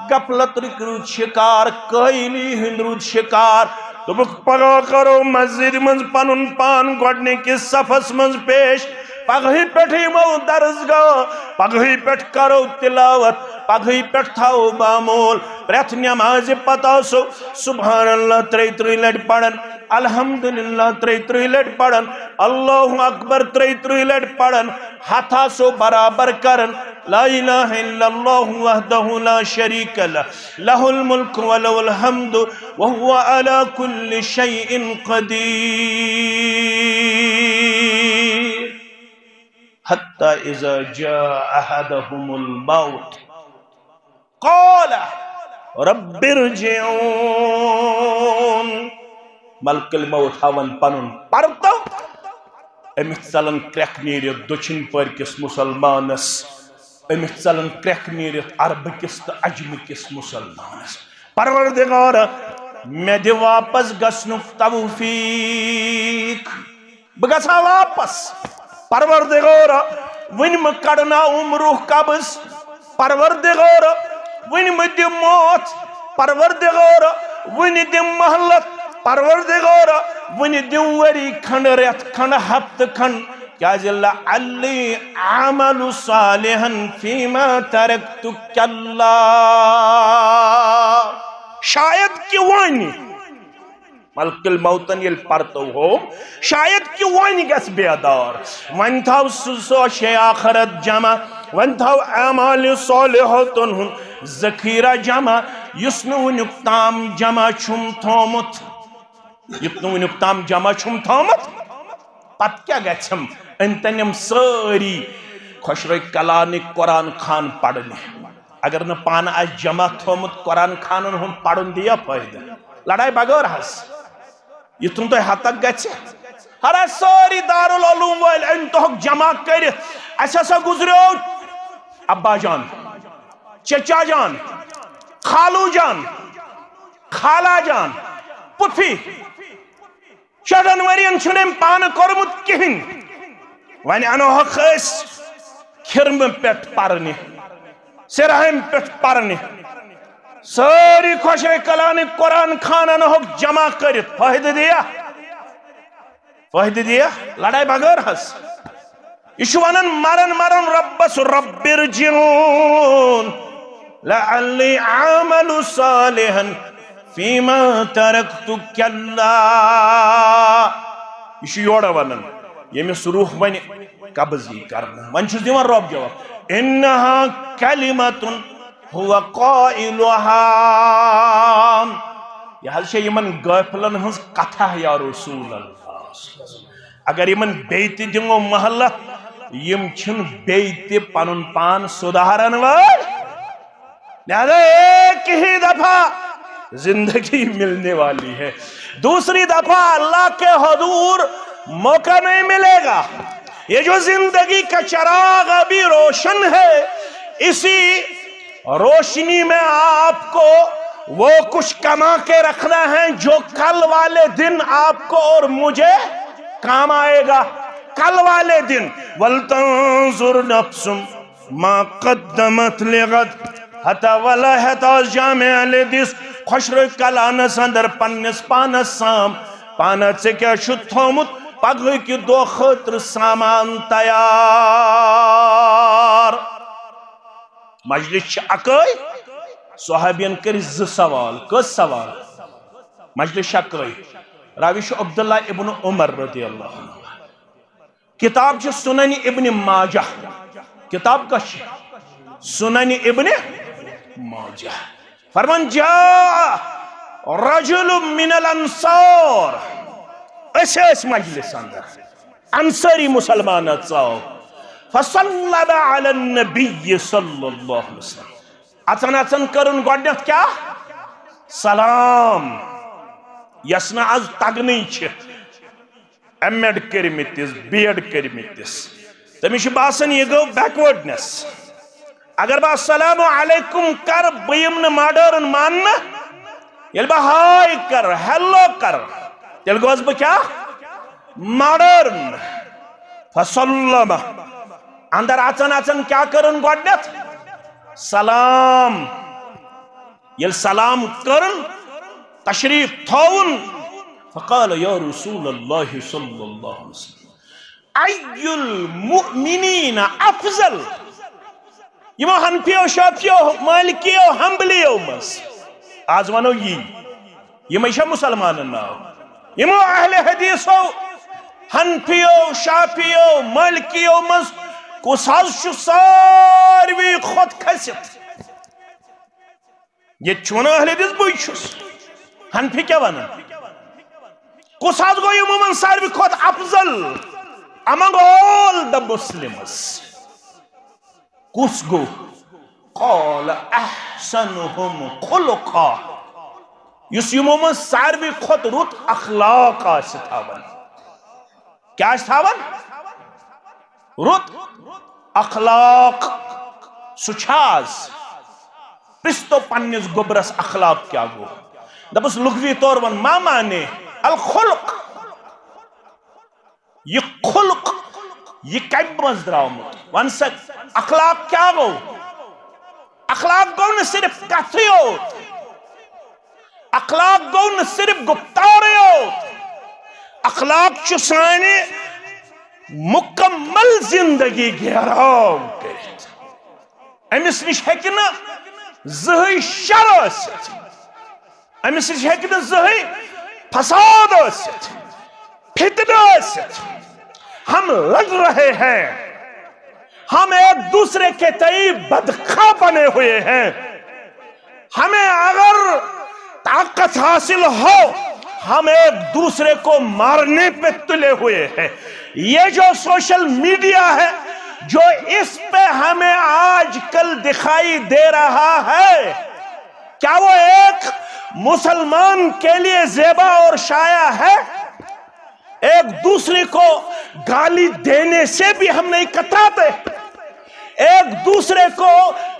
غفلت روٗدۍ شِکار کٲہلی ہٕنٛدۍ روٗدۍ شِکار دوبک پگہ کرو مسجد من پنن پان گۄڈنِکِس صفس من پیش پگہی پٮ۪ٹھ یِمو درسگاہ پگہی پٮ۪ٹھ کرو تلاوت پگہی پٮ۪ٹھ تھاو بامول پرٛٮ۪تھ نٮ۪مازِ پتہٕ آسو سبحان اللہ 33 لٹہِ پرن الحمدللہ 33 لٹہِ پرن اللہ اکبر 33 لٹہِ پرن ہتھ آسو برابر کرن لا الہ الا اللہ وحدہ لا شریک لہ لہ الملک ولہ الحمد وہو علی کل شیء قدیر حتی اذا جاء احدهم الموت قال رب ارجعون ملک الموت ہاون پنن پرتو امس ژلن کرٛٮ۪کھ نیرِتھ دٔچھِنۍ پٔرۍ کِس مُسلمانس امس ژلن کرٛٮ۪کھ نیرِتھ عربہٕ کِس تہٕ عجمہٕ کِس مُسلمانس پروردگارا مےٚ دِ واپس گژھنُک توفیق بہٕ گژھٕ ہا واپس پروردگارا وٕنہِ مہٕ کڑناوُم روح قبض پروردگارا وٕنہِ مہٕ دِ موت پروردگارا وٕنہِ دِ مہلت پروردگارا وٕنہِ دِم ؤری کھنڈ رٮ۪تھ کھنڈ ہفتہٕ کھنڈ کیازِ لعلی اعمل صالحا فیما ترکت کلا شاید کہ وۄنۍ ملک الموتن ییٚلہِ پرتو ہوم شاید کہ وۄنۍ گژھِ بیدار وۄنۍ تھاو سُہ شے آخرت جمع وۄنۍ تھاو اعمال صالحاتن ہُنٛد ذخیرہ جمع یُس نہٕ وُنیُک تام جمع چھُم تھومُت یُس نہٕ وُنیُک تام جمع چھُم تھومُت پتہٕ کیٛاہ گژھٮ۪م أنۍتن یِم سٲری خۄشرٲے کلانٕکۍ قرآن خان پرنہِ اگر نہٕ پانہٕ آسہِ جمع تھومُت قرآن خانن ہُنٛد پرُن دِیا فٲیدٕ لڑاے بغٲر حظ یُتھ نہٕ تۄہہِ ہتک گژھِ ہرا سٲری دارالعلوم وٲلۍ أنۍ تۄہُکھ جمع کٔرِتھ اَسہِ ہسا گُزریو ابا جان چچا جان خالو جان خالہ جان پُفی 6 ؤرین چھُنہٕ أمۍ پانہٕ کوٚرمُت کِہیٖنۍ وۄنۍ اَنوہوکھ أسۍ کھِرمہٕ پٮ۪ٹھ پرنہِ سِرہامہِ پٮ۪ٹھ پرنہِ سٲری خۄشرے کلانٕکۍ قرآن خان اَنوہوکھ جمع کٔرِتھ فٲیدٕ دِیا لڑاے بغٲر حظ یہ چھُ ونان مرن مرن ربس رب ارجعون لعلی اعمل صالحا فیما ترکت کلا یہ چھُ یورٕ ونان ییٚمِس روح وۄنۍ قبض یی کرنہٕ وۄنۍ چھُس دِوان رب جواب انہا کلمۃ هو قائلها یہ حظ چھِ یِمن غٲفلن ہٕنٛز کتھا یا رسول اللہ اگر یِمن بیٚیہِ تہِ دِمو مہلت یم چھن بیٚیہِ تہِ پنُن پان سُدھارن وٲلۍ لہذا ایک ہی دفعہ زندگی ملنے والی ہے دوسری دفعہ اللہ کے حضور موقع نہیں ملے گا یہ جو زندگی کا چراغ ابھی روشن ہے اسی روشنی میں آپ کو وہ کچھ کما کے رکھنا ہے جو کل والے دن آپ کو اور مجھے کام آئے گا کل والے دن وَلْتَنْظُرْ نَفْسٌ مَا قَدَّمَتْ لِغَدْ حَتَى وَلَا حَتَى جامع لِدِس خۄشرٲے کلانس اندر پننس پانس سام پانس ژےٚ کیٛاہ چھُ تھومُت پگہٕکہِ دۄہ خٲطرٕ سامان تیار مجلس چھِ اکٲے صحابین کٔرۍ 2 سوال کٔژ سوال مجلس چھِ اکٲے راوی چھُ عبداللہ ابن عمر رضی اللہ عنہ کتاب چھِ سنن ابن ماجہ کتاب کس چھِ سنن ابن ماجہ فرمان جاء رجل من الانصار اس مجلس اندر انصاری مسلمانات ژاو فصلب على النبي صلی اللہ علیہ وسلم اچن اچن کرن گۄڈنیتھ کیا سلام یس نہٕ آز تگنٕے چھِ ایم.ایڈ کٔرمٕتِس بی.ایڈ کٔرمٕتِس تٔمِس چھُ باسان یہِ گوٚو بیکوٲڈنٮ۪س اگر بہٕ السلام علیکم کر بہٕ یِمہٕ نہٕ ماڈٲرٕن ماننہٕ ییٚلہِ بہٕ ہاے کر ہیلو کر تیٚلہِ گوس بہٕ کیٛاہ ماڈٲرٕن فصلب اندر اژن اژن کیا کرن گۄڈنیتھ سلام ییٚلہِ سلام کرن تشریف تھوُن فقال يا رسول الله صلى الله عليه وسلم أي المؤمنين أفضل؟ يمو حنفيو شافيو مالكيو حنبليو مس آز ونو يمشا مسلمان الناو يمو أهل حديثو حنفيو شافيو مالكيو مس كساز شو ساروي خود كسيت يتشونا أهل حديث بويشوس حنفي كيا وانا كساز گو يمو من ساروي خود أفضل among all the Muslims. Kus go qala ahsanuhum khuluqa. Yus yumumun sarvi khod rut akhlaq asithavan. Kya asithavan? Rut akhlaq suchaz. Pisto pannis gobras akhlaq kya go. Dabus lugvi torvan mama ne al khuluq. یہ خلق یہ کب مز درامت one سا اخلاق کیا گو اخلاق گو نہ صرف کتھی ہوت اخلاق گو نہ صرف گفتاری ہوت اخلاق چھ سانی مکمل زندگی گہراؤ کرت امس نش ہیکہ زہی شر ٲسِتھ امس نش ہیکہ زہی فساد ٲسِتھ فتنہ ٲسِتھ ہم لڑ رہے ہیں ہم ایک دوسرے کے تئیں بدخواہ بنے ہوئے ہیں ہمیں اگر طاقت حاصل ہو ہم ایک دوسرے کو مارنے پہ تلے ہوئے ہیں یہ جو سوشل میڈیا ہے جو اس پہ ہمیں آج کل دکھائی دے رہا ہے کیا وہ ایک مسلمان کے لیے زیبا اور شایع ہے؟ ایک دوسرے کو گالی دینے سے بھی ہم نہیں کتراتے ایک دوسرے کو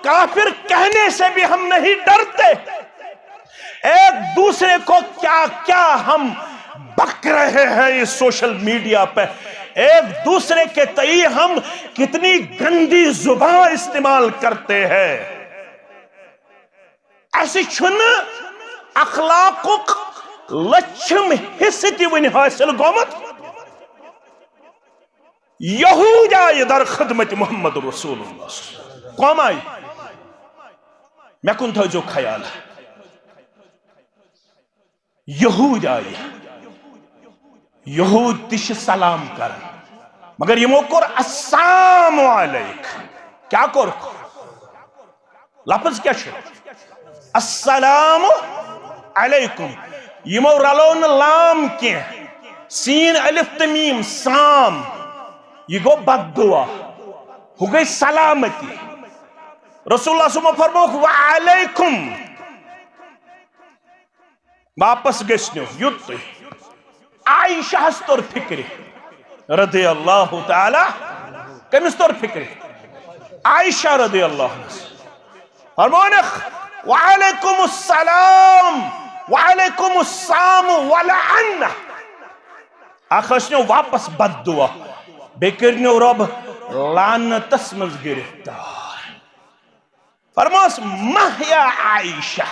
کافر کہنے سے بھی ہم نہیں ڈرتے ایک دوسرے کو کیا کیا ہم بک رہے ہیں اس سوشل میڈیا پہ ایک دوسرے کے تئیں ہم کتنی گندی زبان استعمال کرتے ہیں ایسی چھن اخلاقک لچھم حصتی ونی حاصل گومت یہود آئی در خدمت محمد رسول اللہ قوم آئی میں کن تھا جو خیال یہود آئی یہود تش سلام کرن مگر یہ موکر السلام علیک کیا کر لفظ کیا چھو السلام علیکم یمو رلون لام کی سین الف تمیم سام یہ گو بد دعا ہو گئی سلامتی رسول اللہ صلی اللہ علیہ وسلم فرموک وعلیکم واپس گشنیو یوت عائشہ ہستور فکری رضی اللہ تعالی کمستور فکری عائشہ رضی اللہ فرمونک وعلیکم السلام وعلیکم السلام ولعنہ آخرشنیو واپس بد دعا بیکرنیو رب لعنتس مز گرفتار فرماس مہیا عائشہ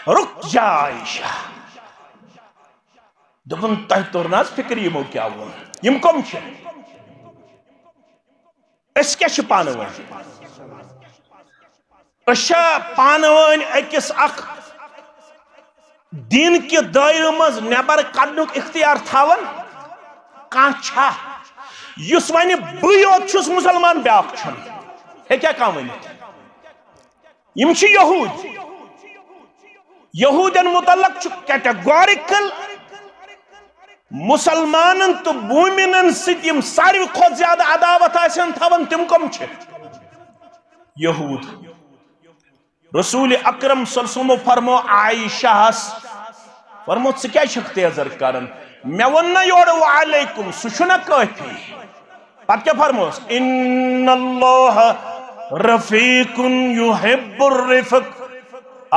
رک جا عائشہ دبن تہ تورناز فکر یمو کیا ون یم کم چھ اس کیا چھ پانوان اشا پانوان اکس اخ دین کی دائر مز نیبر کڑنک اختیار تھاون کانچھا یس ونی بیوت چھس مسلمان بیاک چھن ہے کیا کام ونی یم چھ یہود یہودن متعلق چھ کیٹیگوریکل مسلمانن تو مومنن ست یم ساروی کھوت زیادہ عداوت آسن تھاون تم کم چھ یہود رسول اکرم صلی اللہ علیہ وسلم فرمو عائشہ فرمو ژٕ کیٛازِ چھکھ تیزر کرن مےٚ ووٚن نہ یورٕ وعلیکم سُہ چھُنہ کٲفی پتہٕ کیٛاہ فرموس ان اللہ رفیق یحب الرفق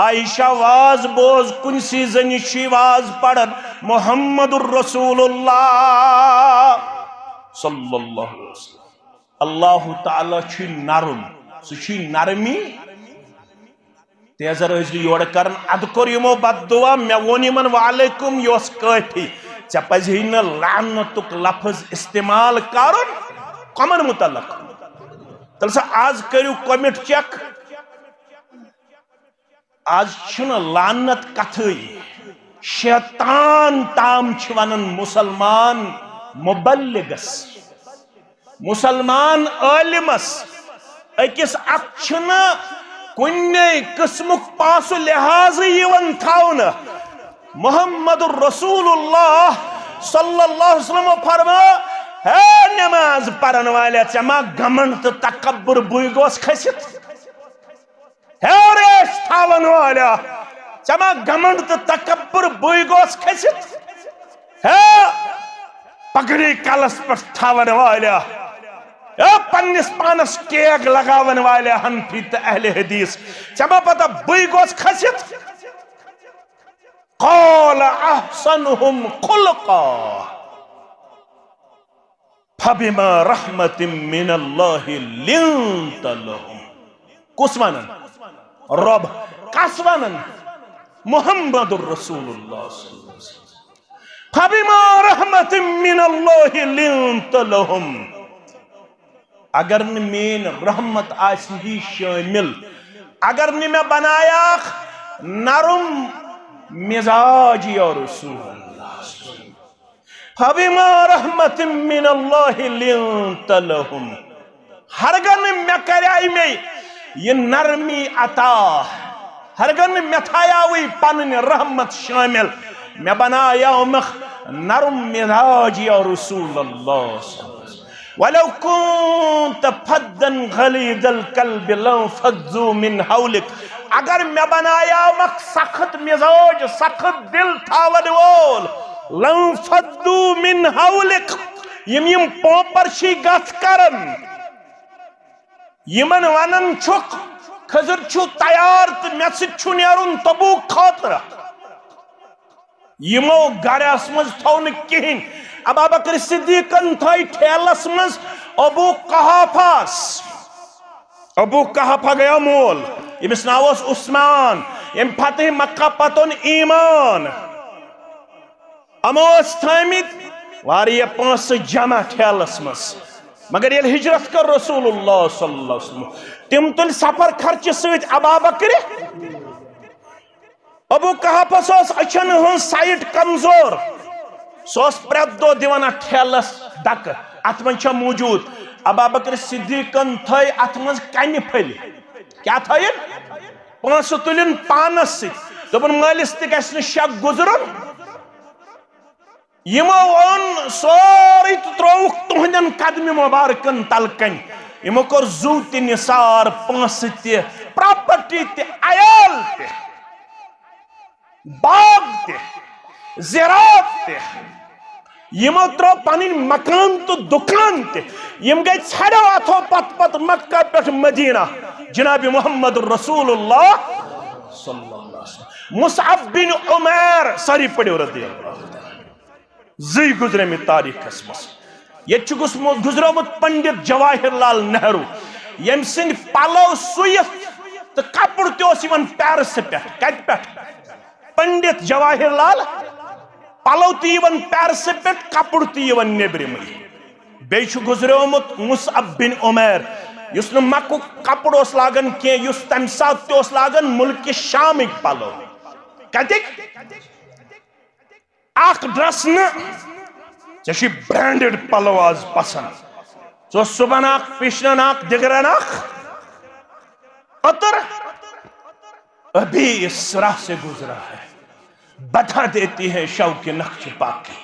عائشہ واز بوز کنسی زنی چھی واز پڑھن محمد الرسول اللہ صلی اللہ علیہ وسلم اللہ تعالیٰ چھی نرم سُہ چھی نرمی تیزر ازلی یور کرن ادکر یمو بد دعا میں وون یمن وعلیکم یوس کافی ژےٚ پزی نہٕ لعنتُک لفظ استعمال کرُن کۄمن متعلق تیٚلہِ سا آز کٔرِو کومِٹ چیک آز چھُنہٕ لعنت کتھٕے شیطان تام چھِ ونان مسلمان مبلغس مسلمان عالمس أکِس اکھ چھُنہٕ کُنی قسمُک پاسہٕ لحاظ یِوان تھاونہٕ محمد رسول اللہ صلی اللہ علیہ وسلم فرمایا ہے نماز پرن والے ژےٚ ما گھمنڈ تہٕ تکبر بُے گوس کھٔسِتھ ہے ریش تھاون والے ژےٚ ما گھمنڈ تہٕ تکبر بُے گوس کھٔسِتھ ہے پگڑی کلس پٮ۪ٹھ تھاون والے ہے پننس پانس کیک لگاون والے حنفی تہٕ اہل حدیث ژےٚ ما پتہ بُے گوس کھٔسِتھ قال احسنهم خلقا فبما رحمت من اللہ لنت لهم کس ونن رب کس ونن محمد رسول اللہ صلی اللہ علیہ وسلم فبما رحمت من اللہ لنت لهم اگر نہ مین رحمت آسی شامل اگر نہ میں بنایاک نرم مزاج یا رسول اللہ فبما رحمت من اللہ لنت لهم ہرگن میں کریائی میں یہ نرمی عطا ہرگن میں تھایاوی پنن رحمت شامل میں بنایامخ نرم مزاج یا رسول اللہ ولو كنت فدا غليظ القلب لانفضوا من حولك اگر میں بنایامخ سخت مزاج سخت دل تھاون وول لانفضوا من حولك یم پوپرشی گژھ کرن یمن ونن چھک خضر چھو تیار تو مے سۭتۍ چھُ نیرُن تبوک خٲطرٕ یمو گرس مز تھو نہٕ کِہیٖنۍ ابا بکر صدیقن تھٲے ٹھیلس مز ابو قحافہ گیا مول یمس ناو اوس عثمان یم فتح مکہ پتن ایمان امو ٲسۍ تھٲمٕتۍ واریاہ پونٛسہٕ جمع ٹھیلس مز مگر ییٚلہِ ہجرت کٔر رسول اللہ صلی اللہ علیہ وسلم تم تُلۍ سفر خرچہِ سۭتۍ ابا بکر ابو قحافس اوس أچھن ہٕنٛز سایٹ کمزور سُہ اوس پرٛٮ۪تھ دۄہ دِوان اتھ ٹھیلس ڈکہٕ اتھ منٛز چھےٚ موٗجوٗد ابا بکر صدیقن تھٲے اتھ منٛز کنہِ پھٔلۍ کیٛاہ تھٲیِن پونٛسہٕ تُلِن پانس سۭتۍ دوٚپُن مٲلِس تہِ گژھِ نہٕ شک گُزرُن یمو اوٚن سورُے تہٕ ترٛووُکھ تُہنٛدٮ۪ن قدمہِ مُبارکن تل کنہِ یمو کوٚر زُو تہِ نثار پونٛسہٕ تہِ پراپرٹی تہِ عیال تہِ باغ تہِ زراعت تہِ یمو ترٛوو پنٕنۍ مکان تہٕ دُکان تہِ یم گٔے ژھڑیو اتھو پتہٕ مکہ پٮ۪ٹھ مدینہ جناب محمد رسول اللہ صلی اللہ علیہ وسلم مصعب بن عمیر ساری پڑھو رضی اللہ زی گزریمٕتۍ تاریخس مز ییٚتہِ چھُ گزریومُت پنڈت جواہر لال نہروٗ ییٚمہِ سٕنٛدۍ پلو سُوِتھ تہٕ کپُر تہِ اوس یِوان پیرسہٕ پٮ۪ٹھ کتہِ پٮ۪ٹھ پنڈت جواہر لال پلو تہِ یِوان پیرسہٕ پٮ۪ٹھ کپُر تہِ یِوان نیبرِمٕے بیٚیہِ چھُ گزریومُت مصعب بن عمیر یُس نہٕ مکُک کپُر اوس لاگان کینٛہہ یُس تمہِ ساتہٕ تہِ اوس لاگان مُلکہِ شامٕکۍ پلو کتِکۍ اکھ ڈرس نہٕ ژےٚ چھُے برینڈڈ پلو آز پسند ژٕ اوس صبحن اکھ پِشرن اکھ دِگرن اکھ عطر ابھی اس راہ سے گزرا ہے بتا دیتی ہے شوق نقش پاکی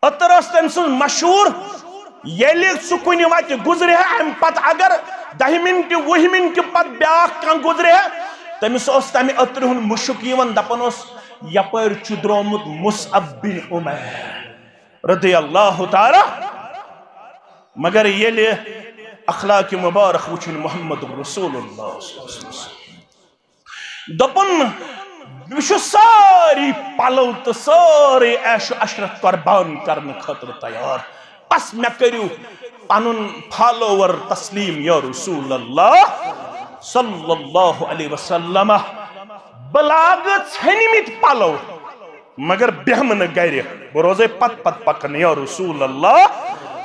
عطر اوس تٔمۍ سُنٛد مشہوٗر ییٚلہِ سُہ کُنہِ وتہِ گُزرِ ہے امہِ پتہٕ اگر 10 مِنٹہِ 20 مِنٹہِ پتہٕ بیٛاکھ کانٛہہ گُزرِ ہے تٔمِس اوس تمہِ عطرِ ہُنٛد مُشُک یِوان دپان اوس یپٲرۍ چھُ درٛومُت مصعب بن عمیر رضی اللہ تعالی مگر ییٚلہِ اخلاق مبارک وٕچھُن محمد رسول اللہ صلی اللہ علیہ وسلم دوٚپُن بہٕ چھُس سٲری پلو تہٕ سٲرٕے عیش و عشرت قربان کرنہٕ خٲطرٕ تیار بس مےٚ کٔرِو پنُن فالوور تسلیٖم یا رسول اللہ صلی اللہ علیہ وسلم بہٕ لاگہٕ ژھیٚنمٕتۍ پلو مگر بہم نہ گرِ بہ روزے پت پت پکن یا رسول اللہ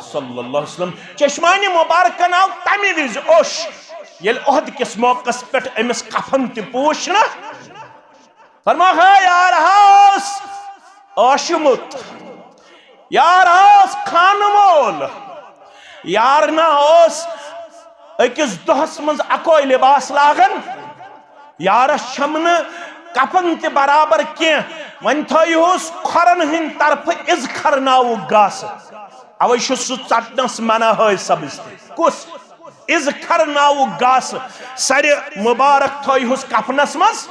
صلی اللہ علیہ وسلم چشمانی مبارکن آو تمی وز اوش یل عہد کس موقع پہ امس کفن تی پوچھنا فرما یار ہاس اوشمت یار ہاس خان مول یار نا اوس اکس دہس مز اکوئی لباس لاغن یارس چھمن کفن تی برابر کی ون تھوس کھرن ہند طرف از کھرناو گاس اوے سہ ژٹنس منع ہے سبز کس از کھرناو گاس سر مبارک تھوس کفنس مز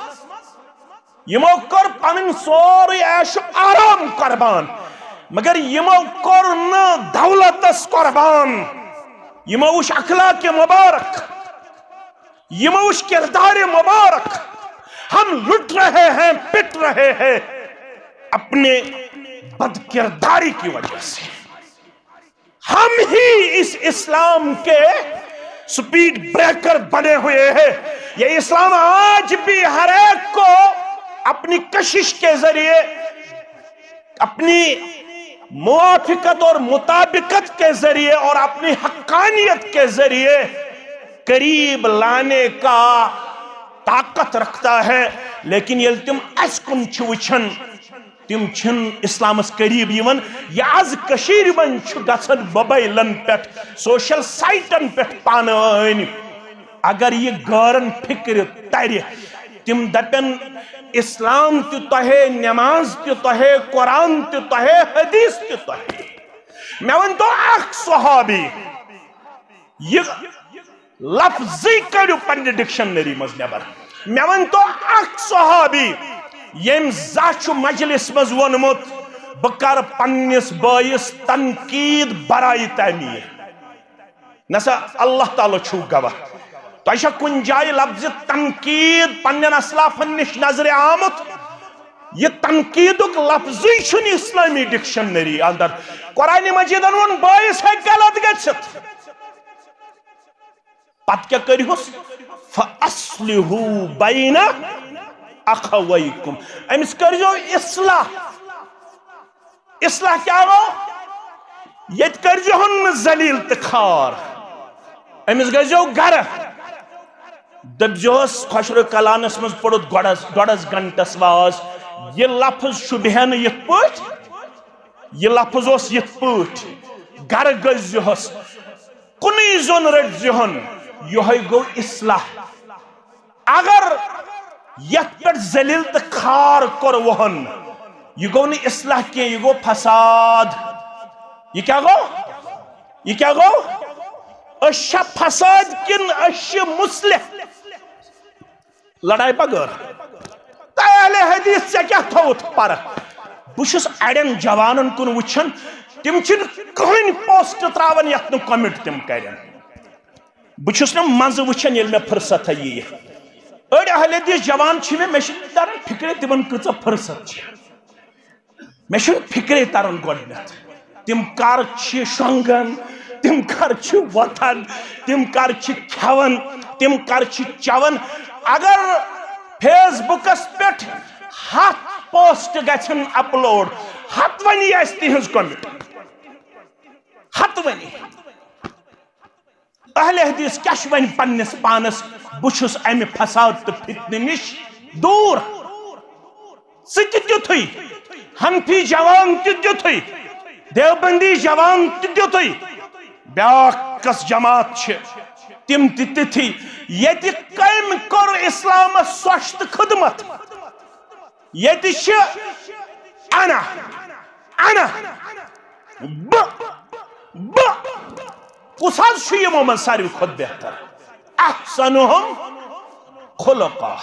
یمو کر پن سوری عیش آرام قربان مگر یمو کر نہ دولتس قربان یمو وش اخلاق مبارک یمو وش کردار مبارک ہم لٹ رہے ہیں پٹ رہے ہیں اپنے بد کرداری کی وجہ سے ہم ہی اس اسلام کے سپیڈ بریکر بنے ہوئے ہیں یہ اسلام آج بھی ہر ایک کو اپنی کشش کے ذریعے اپنی موافقت اور مطابقت کے ذریعے اور اپنی حقانیت کے ذریعے قریب لانے کا طاقت رکھتا ہے لیکن یل تم اس کن وچھن تم چھن اسلامس قریب یون یہ از کشیر من گھن موبائلن پہ سوشل سائٹن پہ پان اگر یہ غورن فکر تر تم دپن اسلام تہ تہے نماز تہ تہے قرآن تہ تہے حدیث تہ تہے میں ون تو اخ صحابی یہ لفظی کڑو پنہ ڈکشنری مز نبر میں ون تو اخ صحابی یم زچ مجلس مز ونمت بکر پنس بائس تنقید برائے تعمیر نسا اللہ تعالی چھو گواہ تو کن جائے لفظ تنقید پنن اسلافن نش نظر آمت یہ تنقید لفظی چھن اسلامی ڈکشنری اندر قرآن مجیدن ون بائس ہے غلط گژھت پت کیا کریوس فَأَصْلِحُوا بَيْنَ أَخَوَيْكُمْ امس کریو اصلاح اصلاح کیا گو یت کریو ہن ذلیل تخار امس گزیو گر دبجوس خشر کلانس مز پڑت گڑس گھنٹس واز یہ لفظ شبہن یت پٹ یہ لفظ اس یت پٹ گر گزیوس کنی زون رٹزہن یہ گو اصلاح اگر یت پر ذلیل تخار کر وہن یہ گو نہیں اصلاح کی یہ گو فساد یہ کیا گو یہ کیا گو اشیا فساد کن اشیا مصلح لڑائی بغیر اہل حدیث سے کیا تھوت پر بشس اڑین جوانن کن وچھن تم چھن کہن پوسٹ تراون یت نو کمنٹ تم کرن بچھس نا منز وچھن یل میں فرصت ہے یہ اڑ اہل حدیث جوان چھ میں ترن فکر تمن کچھ فرصت چھ میں فکر ترن گڈنت تم کر چھ شونگن تم کر چھ وتھن تم کر چھ کھون تم کر چھ چون اگر فیس بکس پہ 100 پوسٹ گھن اپلوڈ 100 ونی اس تہذ کمنٹ 100 ونی اہل حدیث کیا ون پنس پانس بچھس امہ فساد تو فتنہ نش دور ستھی حنفی جوان تھی دیوبندی جوان تھی بیاکھ کس جماعت تم تھی یت کم کر اسلام سوشت خدمت یت انا انا ب کس حظ یمو من ساروی کھت بہتر احسنہم خلقا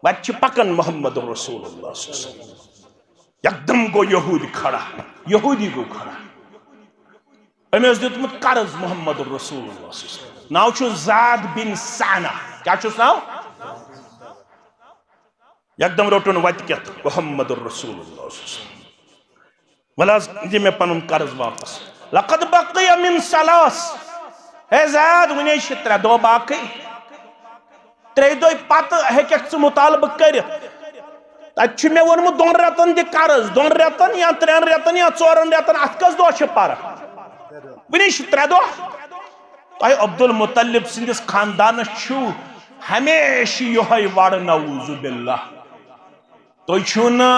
وت پکن محمد رسول اللہ صلی اللہ علیہ وسلم یکدم گو یہودی کھڑا یہودی گو کھڑا امس دیتمت قرض محمد رسول اللہ صلی اللہ علیہ وسلم ناو چھو زاد بن سانا کیا چھوس ناو یکدم روٹن وت کت محمد رسول اللہ صلی اللہ علیہ وسلم ولاز دی میں پنن قرض واپس لقد بقی من ثلاث ہے زاد ونی چھ 3 دو باقی 3 دو پتہ ہیکھ ژ مطالبہ کرت تب میں ونمت 2 رتن دِ قرض 2 رتن یا 3 رتن یا 4 رتن ات کس دہ پرک ونی 3 دہ تہ عبدالمطلب سندس خاندانس چھو ہمیشہ یہ وڑ نعوذ باللہ تھی چھو نا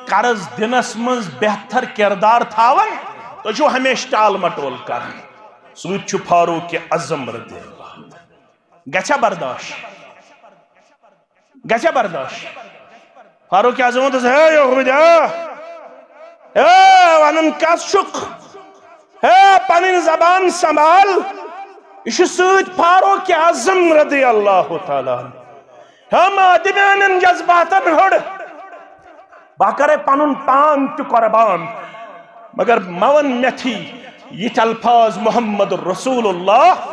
قرض دنس من بہتر کردار تھاون تھی چھو ہمیشہ ٹال مٹول کران سوت چھو فاروق اعظم رضی اللہ گچھا برداشت گچھا برداشت فاروق اعظم دس ہے یہودیا ونن کس چھک پنن زبان سنبھال یہ سوت فاروق اعظم رضی اللہ تعالیٰ ہم آدمیان جذباتن ہڑ بہ کرے پنن پان تہ قربان مگر مون میتھی یہ الفاظ محمد رسول اللہ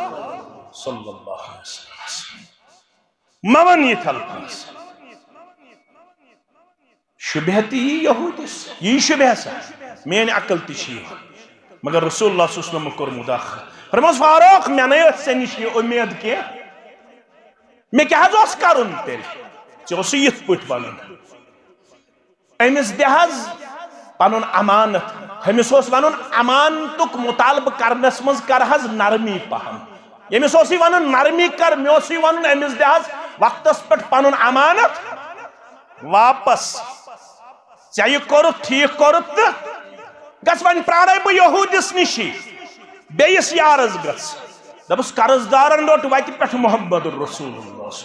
صلی اللہ علیہ وسلم مون یہ الفاظ شبہتی یہودس یہ شبہ سا میری عقل تھی مگر رسول اللہ صلی اللہ علیہ وسلم کور مداخلہ فرماس فاروق میں نہیں ژے نش یہ امید کی میں کیا حظ کرن تیل ژے یت پٹ ون امس دہز پنن امانت ہمس ون امانتک مطالبہ کرنس مز کر حظ نرمی پہم یمس ون نرمی کر میں ون امس دہز وقتس پہ پنن امانت واپس ژے یہ کورت ٹھیک کورت تو گس ون پرارے بہ یہودس نشی بیس یارس گس دپس قرض دارن روٹ وتہ پہ محمد رسول اللہ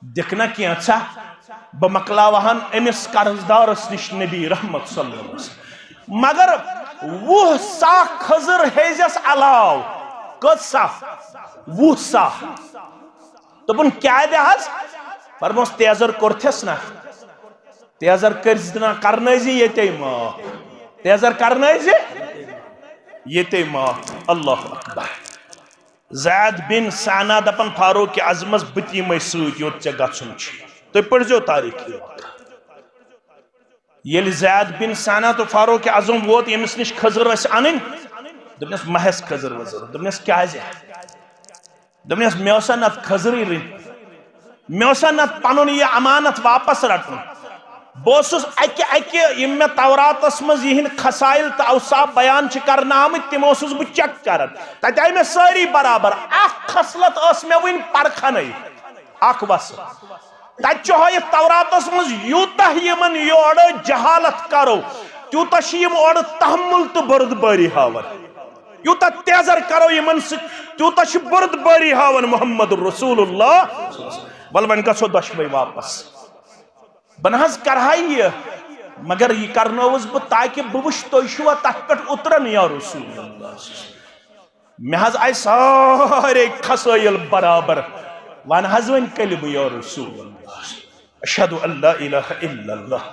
دکھنا کینچا بہ مکلاوہن امس قرض دارس نش نبی رحمت صلی اللہ علیہ وسلم مگر 20 ساخ خضر ہیزس علاو کت ساخ 20 ساخ دپن کیا دہز فرموس تیزر کورتھس نا تیزر کرنا کرنزی یتے معاف تیزر کرنزی یتے معاف اللہ اکبر زید بن سانا دپن فاروق اعظمس بتی میں سوت یوت چے گچھن تو پڑھو تاریخی واقع یل زید بن سانا تو فاروق اعظم ووت یمس نش خضر اس انن دپنس محس خضر وزر دپنس کیا دپنس میوسا نت خضری رن میوسا نت پنن یہ امانت واپس رٹن بوسس اکہ میں توراتس مز یہ خسائل تو اوصاف بیان کرنا آمت تم بہ چیک کران تتہ آئی میں ساری برابر اخ خصلت اس میں ون پرکھن اخ وس تتہ ہائت توراتس مز یوتہ یمن یور جہالت کرو تیوتہ یم اور تحمل تو بردباری ہاون یوتہ تیزر کرو یمن تیوتہ بردباری ہاون محمد رسول اللہ ول ون گھو دشوے واپس بنہز کرہائی یہ مگر یہ کرنوز بہ تاکہ بہ وچھ تھی چھوا تتھ پہ اترن یا رسول اللہ مے حظ آئی سارے خسائل برابر ون حظ ون کلمہ یا رسول اللہ اشہد ان لا الہ الا اللہ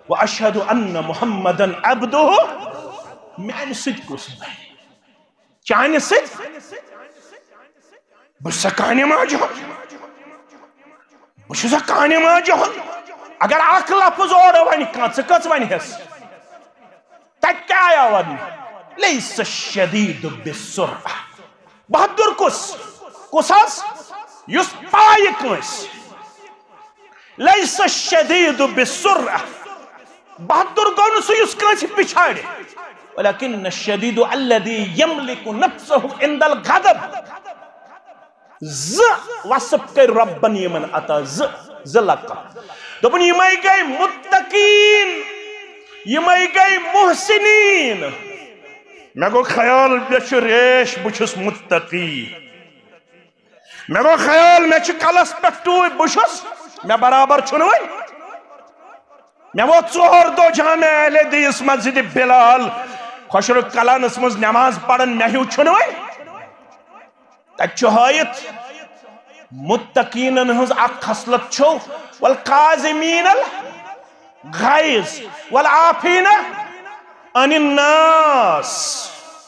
و اشہد ان محمدا عبدہ میانہ سۭتۍ کُس بنہِ چانہ سۭتۍ بہ چھُسا کانہِ ماجہِ ہُنٛد بہ چھُسا کانہِ ماجہِ ہُنٛد اگر اخ لفظ اور ون کان ژٕ کٔژ ونہس تتہِ کیٛاہ آیا وننہٕ لیس الشدید بالسرعہ بہادر کس حظ یس پایہِ کٲنٛسہِ لیس الشدید بالسرعہ بہادر گوٚو نہٕ سُہ یُس کٲنٛسہِ پچھاڑِ ولكن الشدید الذي يملك نفسه عند الغضب وصف کر ربن یمن عطا لقب دپن یمے گئی متقین یمے گئی محسنین میں گو خیال مے چھ ریش بچھس متقی میں گو خیال میں چھ کلس پہ ٹوئی بچھس میں برابر چھن وی میں وہ 4 دو جامع اہل حدیث مسجد بلال خوشر کلانس مز نماز پڑھن میں ہیو چھن وی تچ ہایت متقینن ہز اک خصلت چھو والقازمین الغیظ والعافین عن الناس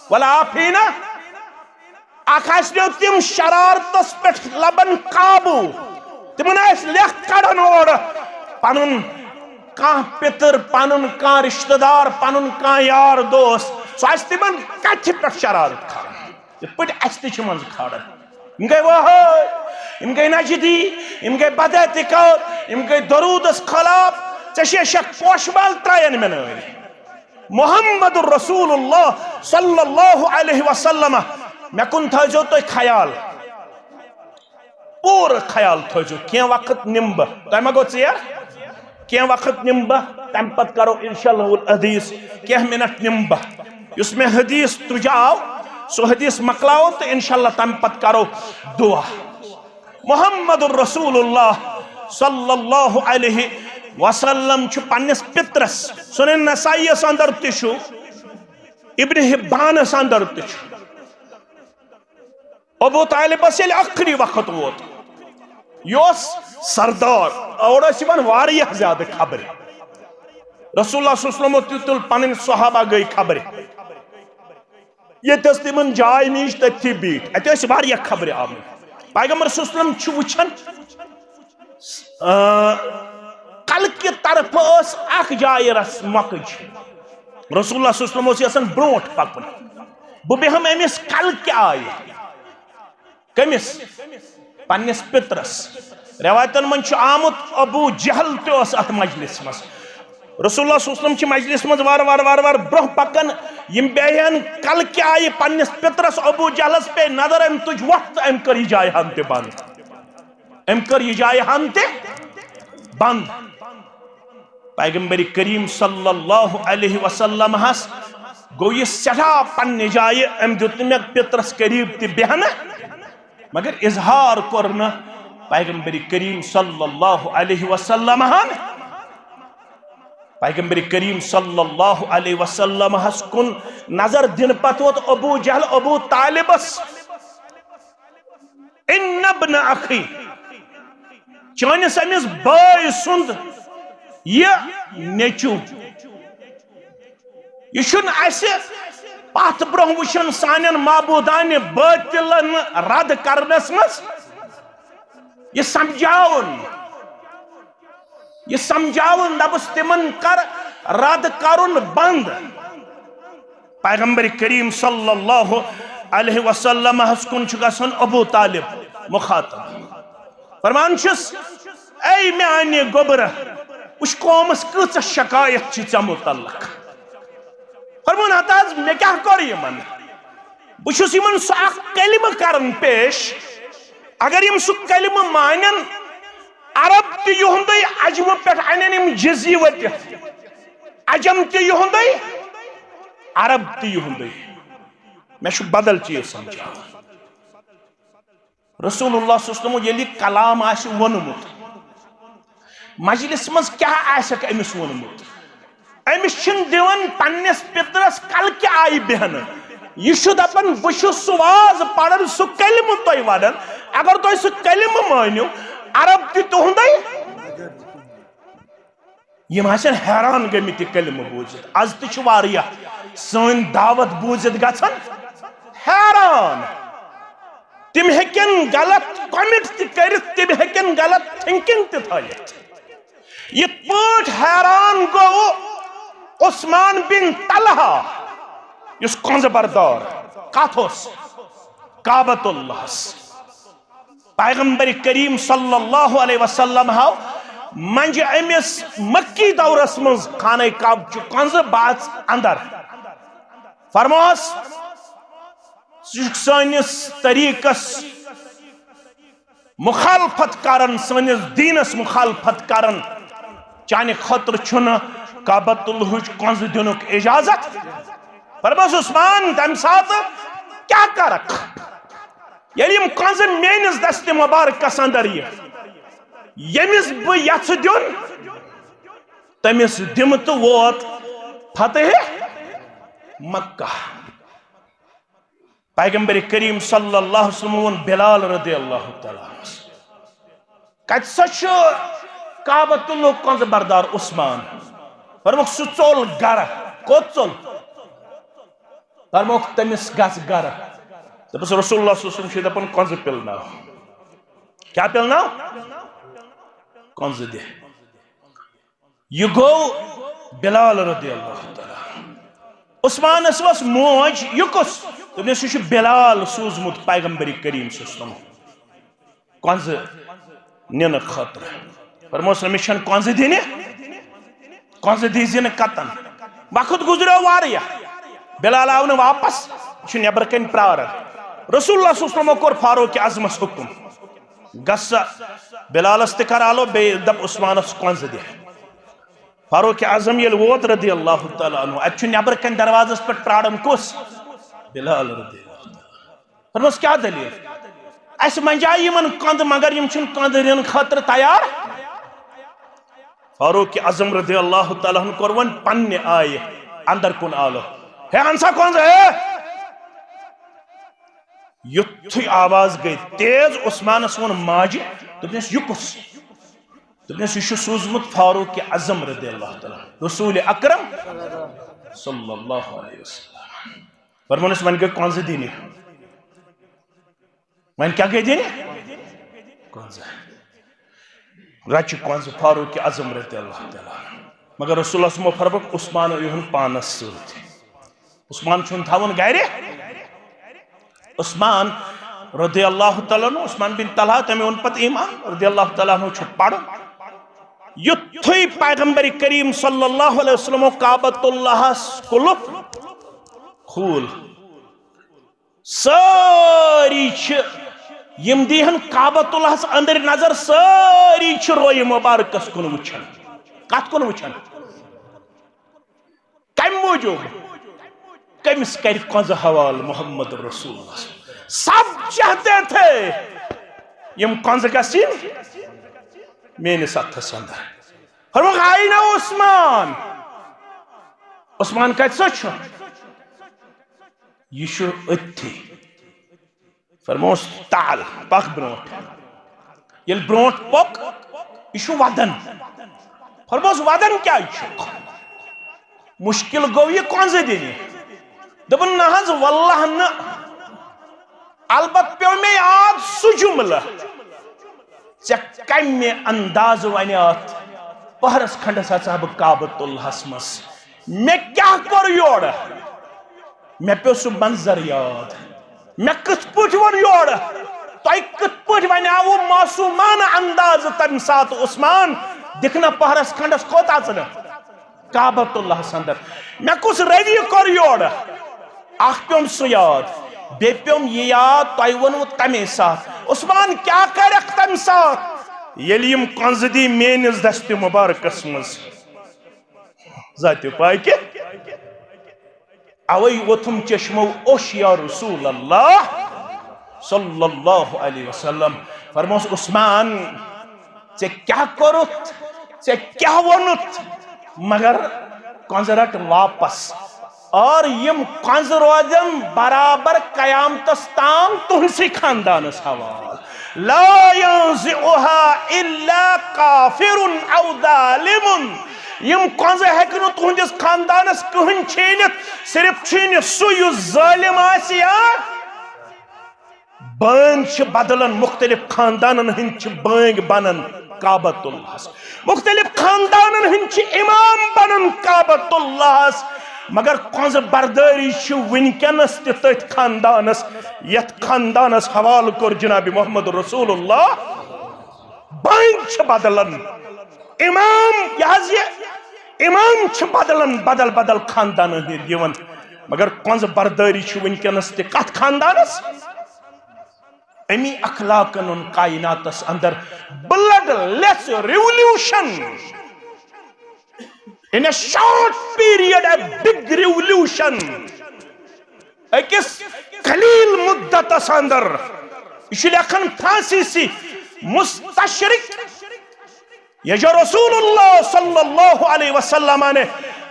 والعافین اکھاسنیو تم شرارتس پٹ لبن قابو تمن اس لیکھ کڑن اور پنن کان پتر پنن کان رشتہ دار پنن کان یار دوست سو اس تمن کچھ پٹ شرارت کھڑن یہ پٹ اس تہ چھ منز کھڑن گئی وہائی، یم گئی نجدی، یم گئی بد اعتقاد، یم گئی درودس خلاف، ژے شک پوش بال ترائن میں نئی محمد الرسول اللہ صلی اللہ علیہ وسلم میں کن تھو تو خیال پور خیال تھو کی وقت نمبہ تہ ما گو ژیر کی وقت نمبہ تم پت کرو انشاءاللہ الحدیث کی منٹ نمبہ اس میں حدیث تجاؤ سو حدیث مکلاؤ تو انشاءاللہ تم پت کرو دعا محمد الرسول اللہ صلی اللہ علیہ وسلم چھ پنس پترس سنن نسائی اندر تشو ابن حبان اندر تشو ابو طالب یل آخری وقت ووت یوس سردار اور اسیون واریہ زیادہ خبر رسول اللہ صلی اللہ علیہ وسلم تل پنن صحابہ گئی خبر یہ تس تمن جائے نیش تھی بیٹ اتہ اس واریہ خبر آمد پیغمبر صلی اللہ علیہ وسلم چھ وچھن کل کی طرف اس اخ جائے رس مکج رسول اللہ صلی اللہ علیہ وسلم بروٹ پکن بہ بہم امس کل کیا آئے کمس پنس پترس روایتن من چھ آمت ابو جہل تس ات مجلس مز رسول اللہ صلی اللہ علیہ وسلم مجلس مز وار برہ پکن یم بہن کل کیا آئے پنس پترس ابو جہلس پہ نظر ام تج وقت ام کر یہ جائے ہم تے بند ام کر یہ جائے ہم تے بند پیغمبر کریم صلی اللہ علیہ وسلم ہس گو یہ سٹھا پنہ جائے ام دیت میں پترس قریب تی بہن مگر اظہار کرنا پیغمبر کریم صلی اللہ علیہ وسلم ہن پیغمبر کریم صلی اللہ علیہ وسلم ہس کن نظر دن پتوت ابو جہل ابو طالبس ان ابن اخی چانس امس بائی سند یہ نیچو یہ چھن اس پات برہ وچن سانن معبودان باطلن رد کرنس مس یہ سمجھاون دبس تمن کر رد کرن بند پیغمبر کریم صلی اللہ علیہ وسلم ہس کن چھ گژھن ابو طالب مخاطب فرمان چھس اے میانہ گوبرہ اس قومس کۭژ شکایت چھ ژےٚ متعلق فرمان ہتاز میں کیا کر یمن بہ چھس یمن سہ اکھ کلمہ کرن پیش اگر یم سہ کلمہ مانن عرب تہ یہندے عجم پہ انن یم جزی وتھ عجم تہ یہندے عرب تہ یہندے میں چھ بدل چیز سمجھا رسول اللہ صلی اللہ علیہ وسلم یلی کلام آس ونمت مجلس مز کیا آسک امس ونمت امس چھن دیون پنس پترس کل کیا آئی بہن یہ چھ دپن بہ چھس سہ واز پڑھن سہ کلمہ تہ ونن اگر تہ سہ کلمہ مانیو عرب تہ تہندے یم آسن حیران گمت یہ کلمہ بوزت از تہ چھ واریاہ سن دعوت بوزت گژھن حیران تم ہیکن غلط کمٹ تہ کرت تم ہیکن غلط تھنکنگ تہ تھٲیِتھ یت پٲٹھۍ حیران گو عثمان بن طلحہ یس کنز بردار کتھ اوس کعبۃ اللہ پیغمبر کریم صلی اللہ علیہ وسلم ہاو منج امس مکی دورس مز خانہ کعبہ چھ کنز باز اندر فرموس سانس طریقس مخالفت کرن سانس دینس مخالفت کرن چانہ خطر چھن کعبۃ اللہ کنز دنک اجازت فرموس عثمان تم سات کیا کرک یعنی یم کنز میانس دست مبارکس اندر یمس بہ یژھ دین تمس دم تو ووت فتح مکہ پیغمبر کریم صلی اللہ علیہ وسلم ون بلال رضی اللہ تعالیٰ کت سا کعبۃ اللہ کنز بردار عثمان فرموک سہ ژول گرہ کوت ژول فرموک تمس گژھ گرہ دپس رسول اللہ صلی اللہ علیہ وسلم چھ دپان کنز پلناو کیا پلناو کنز دے یہ گو بلال رضی اللہ تعالیٰ عثمانس وس موج یہ کس دس بلال سوزمت پیغمبر کریم صلی اللہ علیہ وسلم کنز نین خطر فرموس مشن کنز دین کنز دیزن کتن وقت گزریو واریا بلال آو واپس نبر کن پرارن رسول اللہ صلی اللہ علیہ وسلم کور فاروق اعظمس حکم گسا بلالس تکرالو بے دب عثمانس کنز دے فاروق اعظم یل ووت رضی اللہ تعالیٰ عنہ اتھ نبر کن دروازس پر پرارن کس بلال رضی اللہ تعالیٰ فرموس کیا دلیل اس منجائی یمن کند مگر یم چھن کند رین خاطر تیار فاروق اعظم رضی اللہ تعالیٰ عنہ کور ون پنہ آئے اندر کن آلو ہے انسا کون سے ہے یتھی آواز گئی تیز عثمان سون ماجی دپنس یکس دپنس یہ سوزمت فاروق اعظم رضی اللہ تعالیٰ رسول اکرم صلی اللہ علیہ وسلم فرمونس من گئی کون سے دینی من کیا گئی دینی کون سے رچ کون سے فاروق اعظم رضی اللہ تعالیٰ مگر رسول اللہ صلی اللہ علیہ وسلم عثمان یہن پانس سوت عثمان چھن تھاون گیرے عثمان رضی اللہ تعالیٰ عنہ عثمان بن طلحہ تمہیں ان پت ایمان رضی اللہ تعالیٰ عنہ چھٹ پاڑو یتھی پیغمبر کریم صلی اللہ علیہ وسلم کعبۃ اللہ کلف خول ساری یم دیہن کعبۃ اللہ اندر نظر ساری روی مبارکس کن وچھن کت کن وچھن کم موجود کمس کر کنز حوال محمد رسول اللہ سب چاہتے تھے یم کنز گسین میرے ساتھ اندر فرموک آئی نا عثمان عثمان کہت سچ یہ شو اتھی فرموس تعال پاک برونٹ یل برونٹ پک یہ شو ودن فرموس ودن کیا چھو مشکل گو یہ کون سے دینی دبن نحض واللہ نا البت پیو میں یاد سو جملہ چکم میں انداز ونیات پہرس کھنڈ سا صاحب کعبۃ اللہ اسمس میں کیا کر یوڑ میں پیو سو منظر یاد میں کت پوچھ ون یوڑ تو ای کت پوچھ ونیاو معصومان انداز تم سات عثمان دکھنا پہرس کھنڈس کوتا چنا کعبۃ اللہ سندر میں کس ریڈی کر یوڑ آخ پیوم سو یاد بے پیوم یہ یاد تو ای ونو تمہیں ساتھ عثمان کیا کرک تم ساتھ یلیم کنزدی مینز دست مبارک اسمز ذاتی پائی کے اوئی وطم چشمو اوش یا رسول اللہ صلی اللہ علیہ وسلم فرموس عثمان چے کیا کرت چے کیا ونت مگر کنزرٹ واپس اور یم کنز روزم برابر قیامتس تام تنسی خاندانس حوال لا ينزعها الا کافر او ظالم یم کنز ہیکنو تہندس خاندانس کہن چھینت صرف چھینت سو ظالم آسیا بانگ چھ بدلن مختلف خاندانن ہن چھ بانگ بنن کعبۃ اللہ مختلف خاندانن ہن چھ امام بنن کعبۃ اللہ مگر کنز برداری چھ ونکنس تت خاندانس یت خاندانس حوال کر جناب محمد رسول اللہ بانگ چھ بدلن امام یہ امام چھ بدلن بدل بدل خاندان دیون مگر کنز برداری چھ ونکنس کت خاندانس امی اخلاقن ان کائناتس اندر bloodless revolution in a short period a big revolution ekis qalil muddatas andar ishlekan fransisi mustashrik یہ جو رسول اللہ صلی اللہ علیہ وسلم نے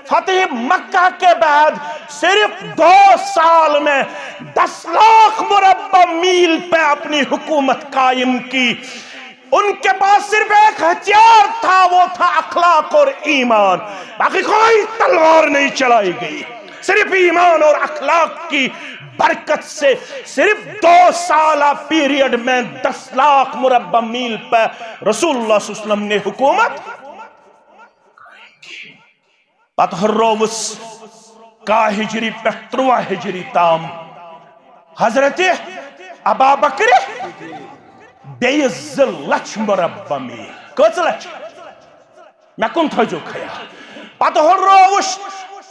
فتح مکہ کے بعد صرف 2 سال میں 10 لاکھ مربع میل پہ اپنی حکومت قائم کی ان کے پاس صرف ایک ہتھیار تھا وہ تھا اخلاق اور ایمان باقی کوئی تلوار نہیں چلائی گئی صرف ایمان اور اخلاق کی برکت سے صرف 2 سالہ پیریڈ میں 10 لاکھ مربع میل پہ رسول اللہ صلی اللہ علیہ وسلم نے حکومت پتہ روز کا ہجری پہ 3 ہجری تام حضرت ابا بکر بیس 2 لچھ مربع میل کچھ لچھ میں کن تھو خیال پتہ ہروش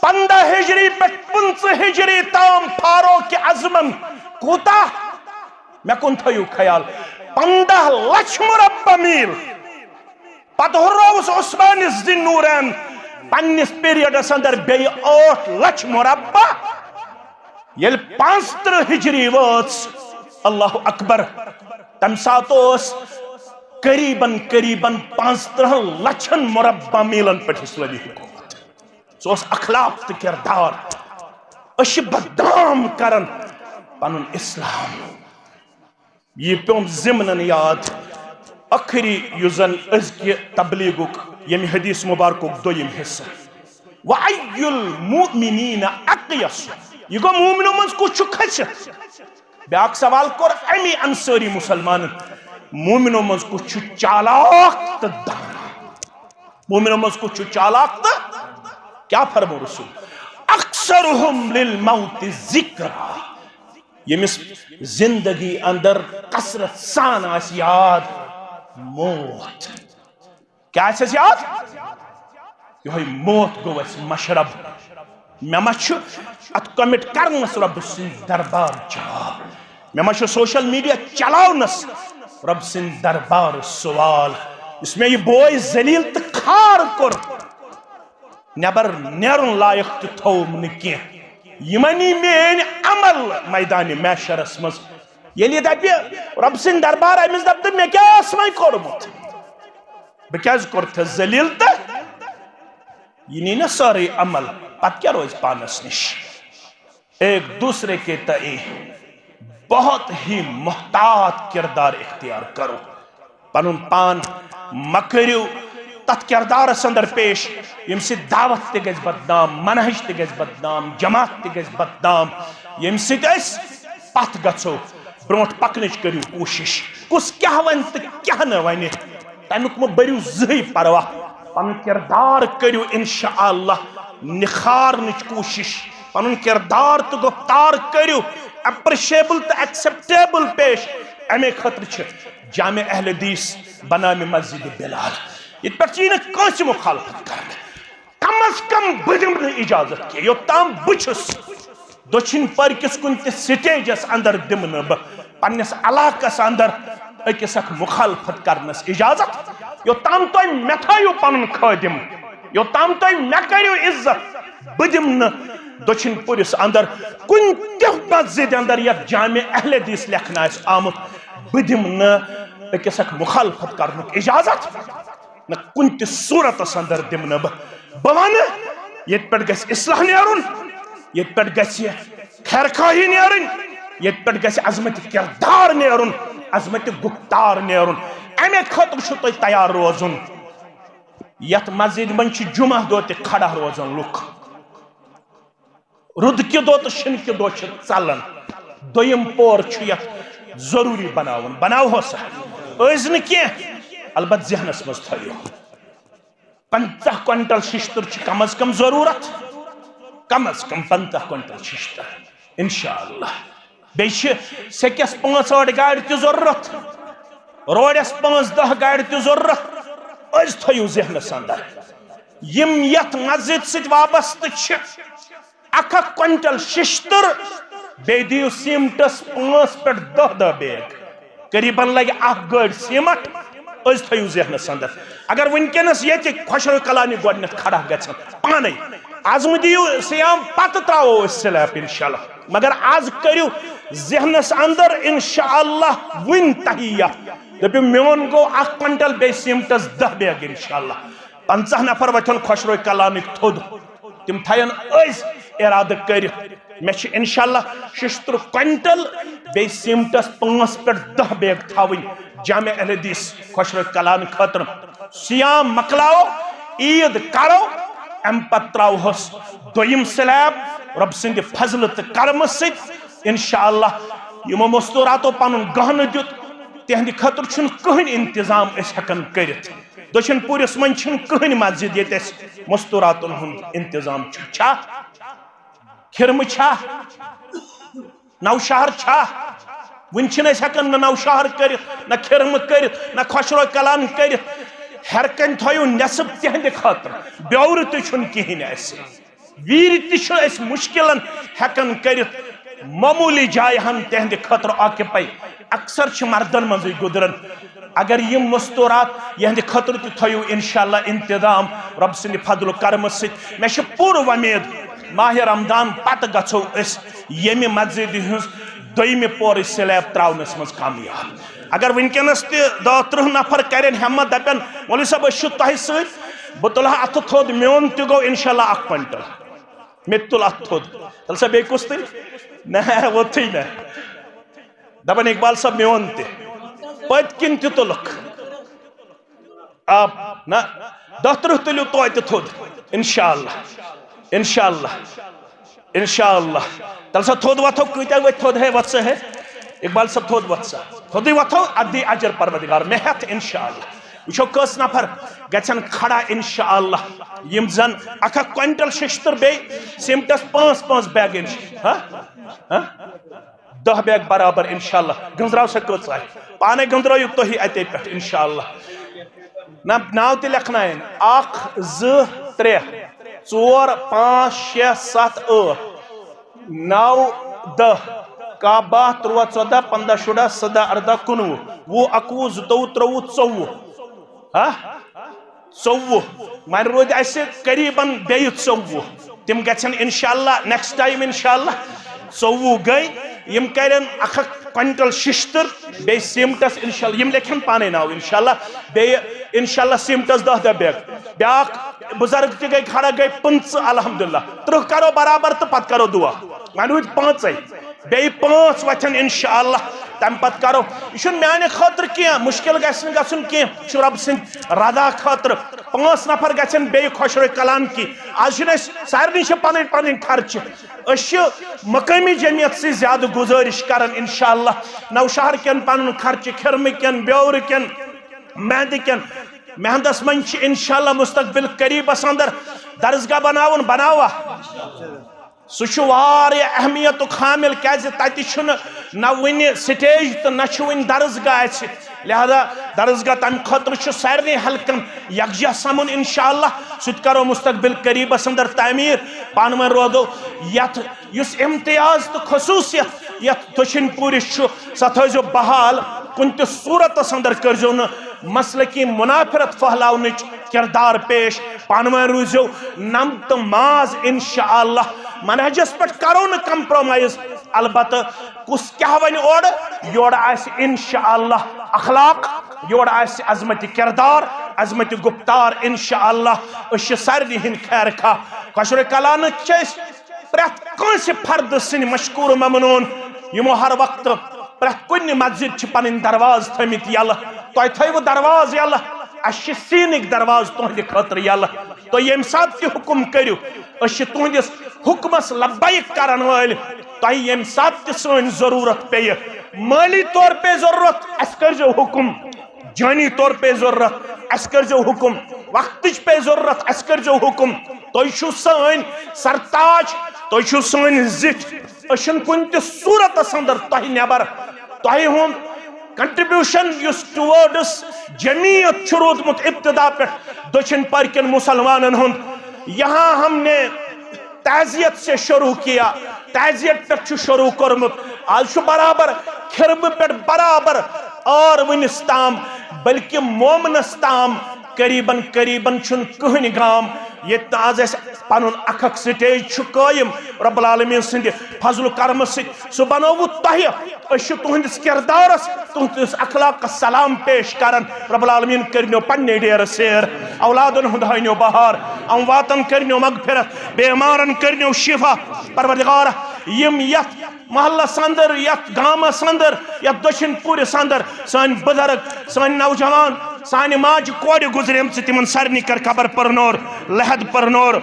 15 ہجری پہ 15 ہجری تام فاروق اعظمن کوتا میں کن تھو خیال 15 لچھ مربع میل پتہ ہروس عثمان ذی نورین پنس پیریڈس اندر بی 8 لچھ مربع یل 35 ہجری وٲژ اللہ اکبر تم سات قریباً 35 لچھن مربع میلن پہ اسلامی حکومت سو اخلاق تو کردار اش بدنام کرن پنن اسلام یہ پیوم ضمن یاد اخری یزن ازکہ تبلیغک یم حدیث مبارکک دویم حصہ وَأَيُّ الْمُؤْمِنِينَ أَقْيَسُ یہ گو مومنوں منز کچھ کھسیت بیاک سوال کر امی انصاری مسلمان مومنوں منز کچھ چالاک تا دانا مومنوں منز کچھ چالاک تا کیا فرمو رسول اکثرهم للموت ذکرہ یمس زندگی اندر کثرت سان آس یاد موت کیا آس یاد یہ موت گو اس مشرب میں مچھ ات کمٹ کرنس رب سن دربار جواب میں مچھ سوشل میڈیا چلاونس رب سن دربار سوال اس میں یہ بوئی ذلیل تخار کر نبر نیرن لائق تھوم نکی یمنی مین عمل میدان محشرس مز یلی دپی رب سن دربار امس دپ تو میں کیا اسمائی کورمت بہ کیاز کرت ذلیل تو یہ نہیں نا سارے عمل پت کیا روز پانس نش ایک دوسرے کے تئیں بہت ہی محتاط کردار اختیار کرو پنن پان مکریو تت کردار اندر پیش یم سے دعوت تے گژھِ بدنام منہج تے گژھِ بدنام جماعت تے گژھِ بدنام یم سے پت گژھو برونٹ پکنچ کریو کوشش کس کیا ون تو کیا نہ ون تمیک مہ بریو زہی پرواہ پن کردار کریو انشاءاللہ نکھارنچ کوشش پن کردار تو گفتار کریو اپریشیبل تو ایکسپٹیبل پیش امی خطر چھ جامع اہل حدیث بنام مسجد بلال یہ پر چین کانسی مخالفت کرنے کم از کم بدم اجازت کی یو تام بچس دوچن پر کس کنت سٹیجس اندر دمن پنس علاقس اندر اکس اک مخالفت کرنس اجازت یو تام تو میتھایو پنن خادم یو تام تو میکریو عزت بدم دوچن پورس اندر کن تہ مسجد اندر یا جامع اہل حدیث لکھنا اس آمد بدم اکس اک مخالفت کرنک اجازت نہ کن تہ صورت اندر دم بوان یت پہ گھ اصلاح نیرن یت پہ گھ خیرخواہی نیرن یت پہ گھ عظمت کردار نیرن عظمت گفتار نیرن امی خطر چھو تو تیار روزن یت مسجد من جمعہ دو تہ کھڑا روزن لوک رد کی دو تو شن کی دو چلن دویم پور یت ضروری بناون بناو ہو سا ازن کی البت ذہنس مز تھیو 50 کوئنٹل ششتر کم از کم ضرورت کم از کم 50 کوئنٹل ششتر انشاءاللہ بیش سکس 5-8 گاڑی تی ضرورت روڈس 5-10 گاڑی تی ضرورت از تھیو ذہنس اندر یم یت مسجد ست وابست چھ 1 کوئنٹل ششتر بے دیو سیمٹس 5-10 بیگ قریباً لگے 1 گاڑی سیمٹ از تھیو ذہنس اندر اگر ونکینس یہ خوشر کلانی گوڈنیت کھڑا گھن پانے آز دیو سیام پت تراو سلیپ انشاءاللہ مگر آز کریو ذہنس اندر انشاءاللہ ون تحیہ دپیو میون گو 1 کوئنٹل بے سیمٹس 10 بیگ انشاءاللہ 50 نفر وچھن خوشر کلانی تھود تم تھین از ارادہ کر میں انشاءاللہ 66 کوئنٹل بے سیمٹس 5-10 بیگ تھاوین جامع اہل حدیث خوشر کلان خاطر سیام مکلاو عید کرو ام پت تراو ہس دویم سلیب رب سند فضل تو کرم ست انشاءاللہ یمو مستوراتو پنن گہن دیت تہند خاطر چھن کہن انتظام اس ہکن کرت دوچن پورس من چھن کہن مسجد یت اس مستوراتن ہند انتظام چھا کھرم چھا نوشہر چھا ون ہکن نو شہر کرت نہ کھرم کرت نہ خشرو کلان کرت ہرکن تھو نصب تہند خاطر بیور تہ کہین اس ویر تہ مشکلن ہکن کرت معمولی جائے ہم تہند خاطر آکپائی اکثر مردن مزے گزرن اگر یہ مستورات یہند خاطر تہ تھو انشاءاللہ انتظام رب سند فضل و کرم ست میں پور ومید ماہ رمضان پتہ گھو اس یمہ مسجد ہز دویمہ پور سلیب تراونس مز کامیاب اگر ونکس تہ 30 نفر کرن ہمت دپن مولوی صاحب اس تہ ست بہ تلہ اتھ تھود میون تہ گو انشاءاللہ 1 کوئنٹل میں تل اتھ تھود تل سا بے کس تل نہ وتھے نہ دپن اقبال صاحب میون تہ پت کن تہ تلک آپ نہ 30 تلیو توتہ تھود انشاءاللہ تل سا تھود وتھو کتیا وت تھود ہے وت ہے اقبال صاحب تھود وت سا تھودی وتھو ادی اجر پروردگار میں ہتھ انشاءاللہ وچھو کس نفر گژھن کھڑا انشاءاللہ یم زن 1 کوئنٹل ششتر بے سیمٹس 5 بیگ ہاں 10 بیگ برابر انشاءاللہ گنزراو سے کس آئے پانے گنزراو تو ہی اتے پہ انشاءاللہ ناو تہ لکھنائن 1 2 3 4 5 6 7 8 9 10 11 12 13 14 15 16 17 18 19 20 21 23 24 من رود ایسے قریباً بیت 24 تم گھن انشاءاللہ نیکسٹ ٹائم انشاءاللہ 24 گئی یم کرن 1 کوئنٹل ششتر بے سیمٹس انشاءاللہ یم لکھن پانے ناو انشاءاللہ بے انشاءاللہ سیمٹس 10 بیگ بیاک بزرگ تہ گئی کھڑا گئی 5 الحمدللہ 30 کرو برابر تو پت کرو دعا من رود 5 بے 5 وچن انشاءاللہ تم پت کرو یہ میانہ خاطر کی مشکل گھن گھن کی رب سند رضا خاطر 5 نفر گھن بے خشر کلان کی آج سارے پن پن خرچ اس مقامی جمعیت سے زیادہ گزارش کرن انشاءاللہ نوشہر کن پن خرچ کھرم کن بیور کن مہند کن مہندس من انشاءاللہ مستقبل قریبس اندر درسگاہ بناوا سہ اہمیت حامل کیازِ تتہ چھُنہٕ نہ وٕنہِ سٹیج تو نہ وٕنہِ درسگاہ اَسہِ لہذا درسگاہ تمہ خاطر چھُ سارنٕے حلقن یکجہ سمن انشاءاللہ سُہ تہِ کرو مستقبل قریبس اندر تعمیٖر پانہٕ ؤنۍ روزو یتھ یُس امتیاز تو خصوصیت یتھ دٔچھِنۍ پوٗرِس چھُ سۄ تھٲیزیو بحال کُنہِ تہِ صوٗرتس اندر کٔرزیو نہٕ مسلکی منافرت پھہلاونٕچ کردار پیش پانہٕ ؤنۍ روٗزیو نم تہٕ ماز انشاءاللہ منہجس پہ کرو نا کمپرومائز البتہ کس کیا ون اور آس انشاءاللہ اخلاق یور آس عظمت کردار عظمت گفتار انشاءاللہ اس سارنی ہند خیر خواہ خشر کلان پریت کنس فرد سن مشکور ممنون یمو ہر وقت پریت کن مسجد پن درواز تھمت یل تہ تھو درواز یل اس سینک درواز تہند خاطر یل تو یم سات تہ حکم کرو اس تہندس حکمس لبیک کرن ول تہ یم سات تہ سن ضرورت پی مالی طور پہ ضرورت اس کرزو حکم جانی طور پہ ضرورت اس کرزو حکم وقتچ پہ ضرورت اس کرزو حکم تہ چھو سن سرتاج تہ چھو سن زٹھ اشن کن تہ صورت اندر تہ نبر تہ ہند کنٹریبیوشن یس ٹورڈس جمعیت رودمت ابتدا پہ دچھن پرکن مسلمانن ہند یہاں ہم نے تعزیت سے شروع کیا تعزیت پہ شروع کرمت آج برابر کھرب پہ برابر اور ونس تام بلکہ مومنس تام قریباً چھن کہن گام یہ آز پن اخ سٹیج قائم رب العالمین سند فضل و کرم سہ بنو تہ تہندس کردارس تہندس اخلاق سلام پیش کرن رب العالمین کرنو پنہ ڈیر سیر اولادن ہند ہینو بہار امواتن کرنو مغفرت بیمارن کرنو شفا پروردگار یم یت محلس اندر یت گامس اندر یت دچھن پورس اندر سان بزرگ سان نوجوان سانہ ماج کور گزریم تمن سارنی کر خبر پرنور لحد پرنور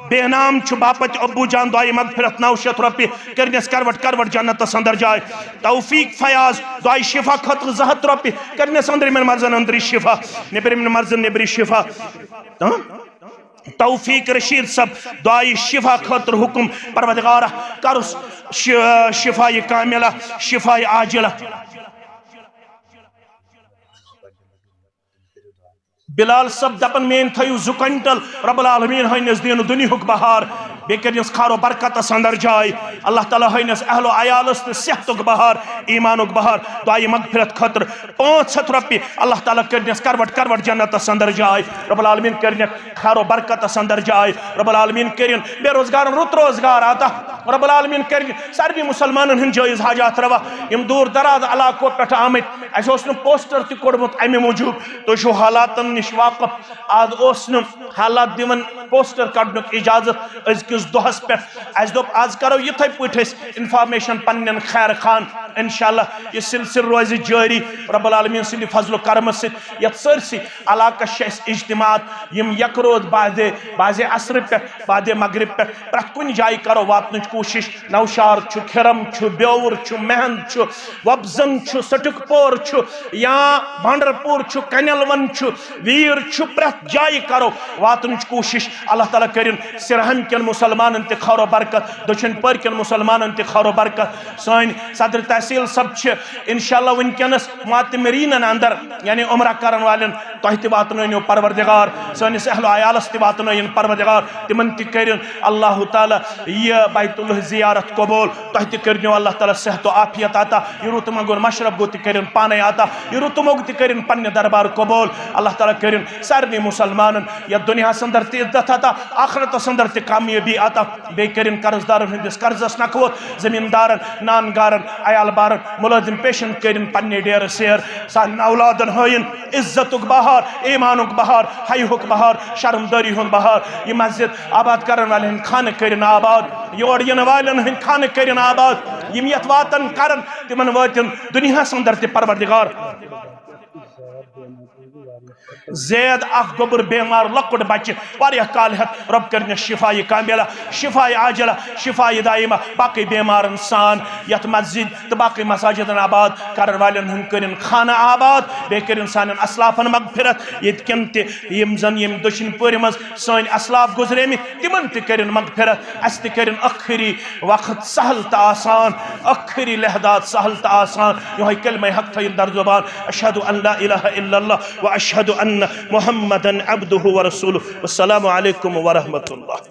بے نام چھ باپت ابو جان دعائی مغفرت 900 روپیہ کرنس کروٹ جنت اندر جائے توفیق فیاض دعائی شفا خطر 200 روپیہ کرنس اندر من مرزن اندری شفا نبری من مرزن نبری شفا توفیق رشید صاحب دعائی شفا خطر حکم پروردگارہ کرس شفاء کاملہ شفاء عاجلہ بلال صاحب دپن مین تھیو 2 کنٹل رب العالمین ہینس دین دنیاک بہار بے کرنس خارو برکتس اندر جائے اللہ تعالیٰ ہینس اہل و عیالس تو صحتک بہار ایمانک بہار دعائے مغفرت خطر 500 رۄپیہِ اللہ تعالیٰ کرنس کروٹ جنتس اندر جائے رب العالمین کرن خارو برکتس اندر جائے رب العالمین کرن بے روزگار رت روزگار عطا رب العالمین کرن ساروی مسلمانن ہند جائز حاجات روا یم دور دراز علاقو پہ آمت اس اوس نہٕ پوسٹر تہ کوٚڑمُت امہِ موٗجوٗب تُہۍ چھِو حالاتن نش واقف آز اوس نہٕ حالات دِوان پوسٹر کڑنُک اجازت أزکِس دۄہس پٮ۪ٹھ اَسہِ دوٚپ آز کرو یِتھے پٲٹھۍ أسۍ انفارمیشن پننٮ۪ن خیر خان انشاءاللہ یہِ سلسلہٕ روزِ جٲری رب العالمین سٕنٛدِ فضل و کرم سۭتۍ یتھ سٲرسٕے علاقس چھِ اَسہِ اجتماعات یم یکروز بعد عصرٕ پٮ۪ٹھ بعد مغرب پٮ۪ٹھ پرٛٮ۪تھ کُنہِ جایہِ کرو واتنٕچ کوٗشش نوشار چھُ کھِرم چھُ بیوُر چھُ مہند چھُ وۄبزن چھُ سٹک پور چھُ یا بانڈرپور چھُ کنیلون چھُ ویر چھُ پرٛٮ۪تھ جایہِ کرو واتنٕچ کوٗشش اللہ تعالیٰ کٔرِن سرہم کٮ۪ن مسلمانن تہِ خٲر برکت دٔچھُن پٔرۍ کٮ۪ن مسلمانن تہِ خٲر برکت سٲنۍ صدر تحصیل صاحب چھِ انشاءاللہ وٕنکٮ۪نس معتمریٖنن اندر یعنی عمرہ کرن والٮ۪ن تۄہہِ تہِ واتنٲیِو پروردگار سٲنِس اہل و عیالس تہِ واتنٲیِن پروردگار تِمن تہِ کٔرِن اللہ تعالیٰ یہِ بیت اللہ زیارت قبول تۄہہِ تہِ کٔرنو اللہ تعالیٰ صحت و عافیت عطا یہِ رُت منٛگُن مشرب گوٚو تہِ کٔرِن پانے عطا یہِ رُت موٚگ تہِ کٔرِن پننہِ دربار قبول اللہ تعالیٰ کٔرِن سارنٕے مسلمانن یتھ دُنیاہس اندر تہِ عزت عطا آخرتس اندر تہِ کامیٲبی عطا بیٚیہِ کٔرِن قرض دارن ہٕنٛدِس قرضس نکوت زمیٖندارن نانگارن عیال بارن مُلٲزِم پیشن کٔرِن پننہِ ڈیرٕ سیر سانٮ۪ن اولادن ہٲیِن عزتُک بہار ایمانُک بہار حیہُک بہار شرمدٲری ہُنٛد بہار یہِ مسجد آباد کرن والٮ۪ن ہٕنٛدۍ خانہٕ کٔرِن آباد یور یِنہٕ والٮ۪ن ہٕنٛدۍ خانہٕ کٔرِن آباد یِم یتھ واتن کرن تِمن وٲتِن دُنیاہس اندر تہِ پروردگار زید اخ گوبر بیمار لکڑ بچہ واریاہ کال ہتھ رب کرنس شفاء کاملہ شفاء عاجلہ شفاء دائمہ باقی بیمارن سان یت مسجد تو باقی مساجدن آباد کرن والن ہن کرن خانہ آباد بے کرن سانن اسلافن مغفرت یت کن تہ یم زن یم دشن پور مز سن اسلاف گزریمی تمن تہ کرن مغفرت اس تہ کرن اخری وقت سہل تہ آسان اخری لحظات سہل تہ آسان یہ کلمہ حق تھین در زبان اشہد ان لا الہ الا اللہ واشہد ان محمدن عبدہ ورسولہ والسلام علیکم ورحمۃ اللہ.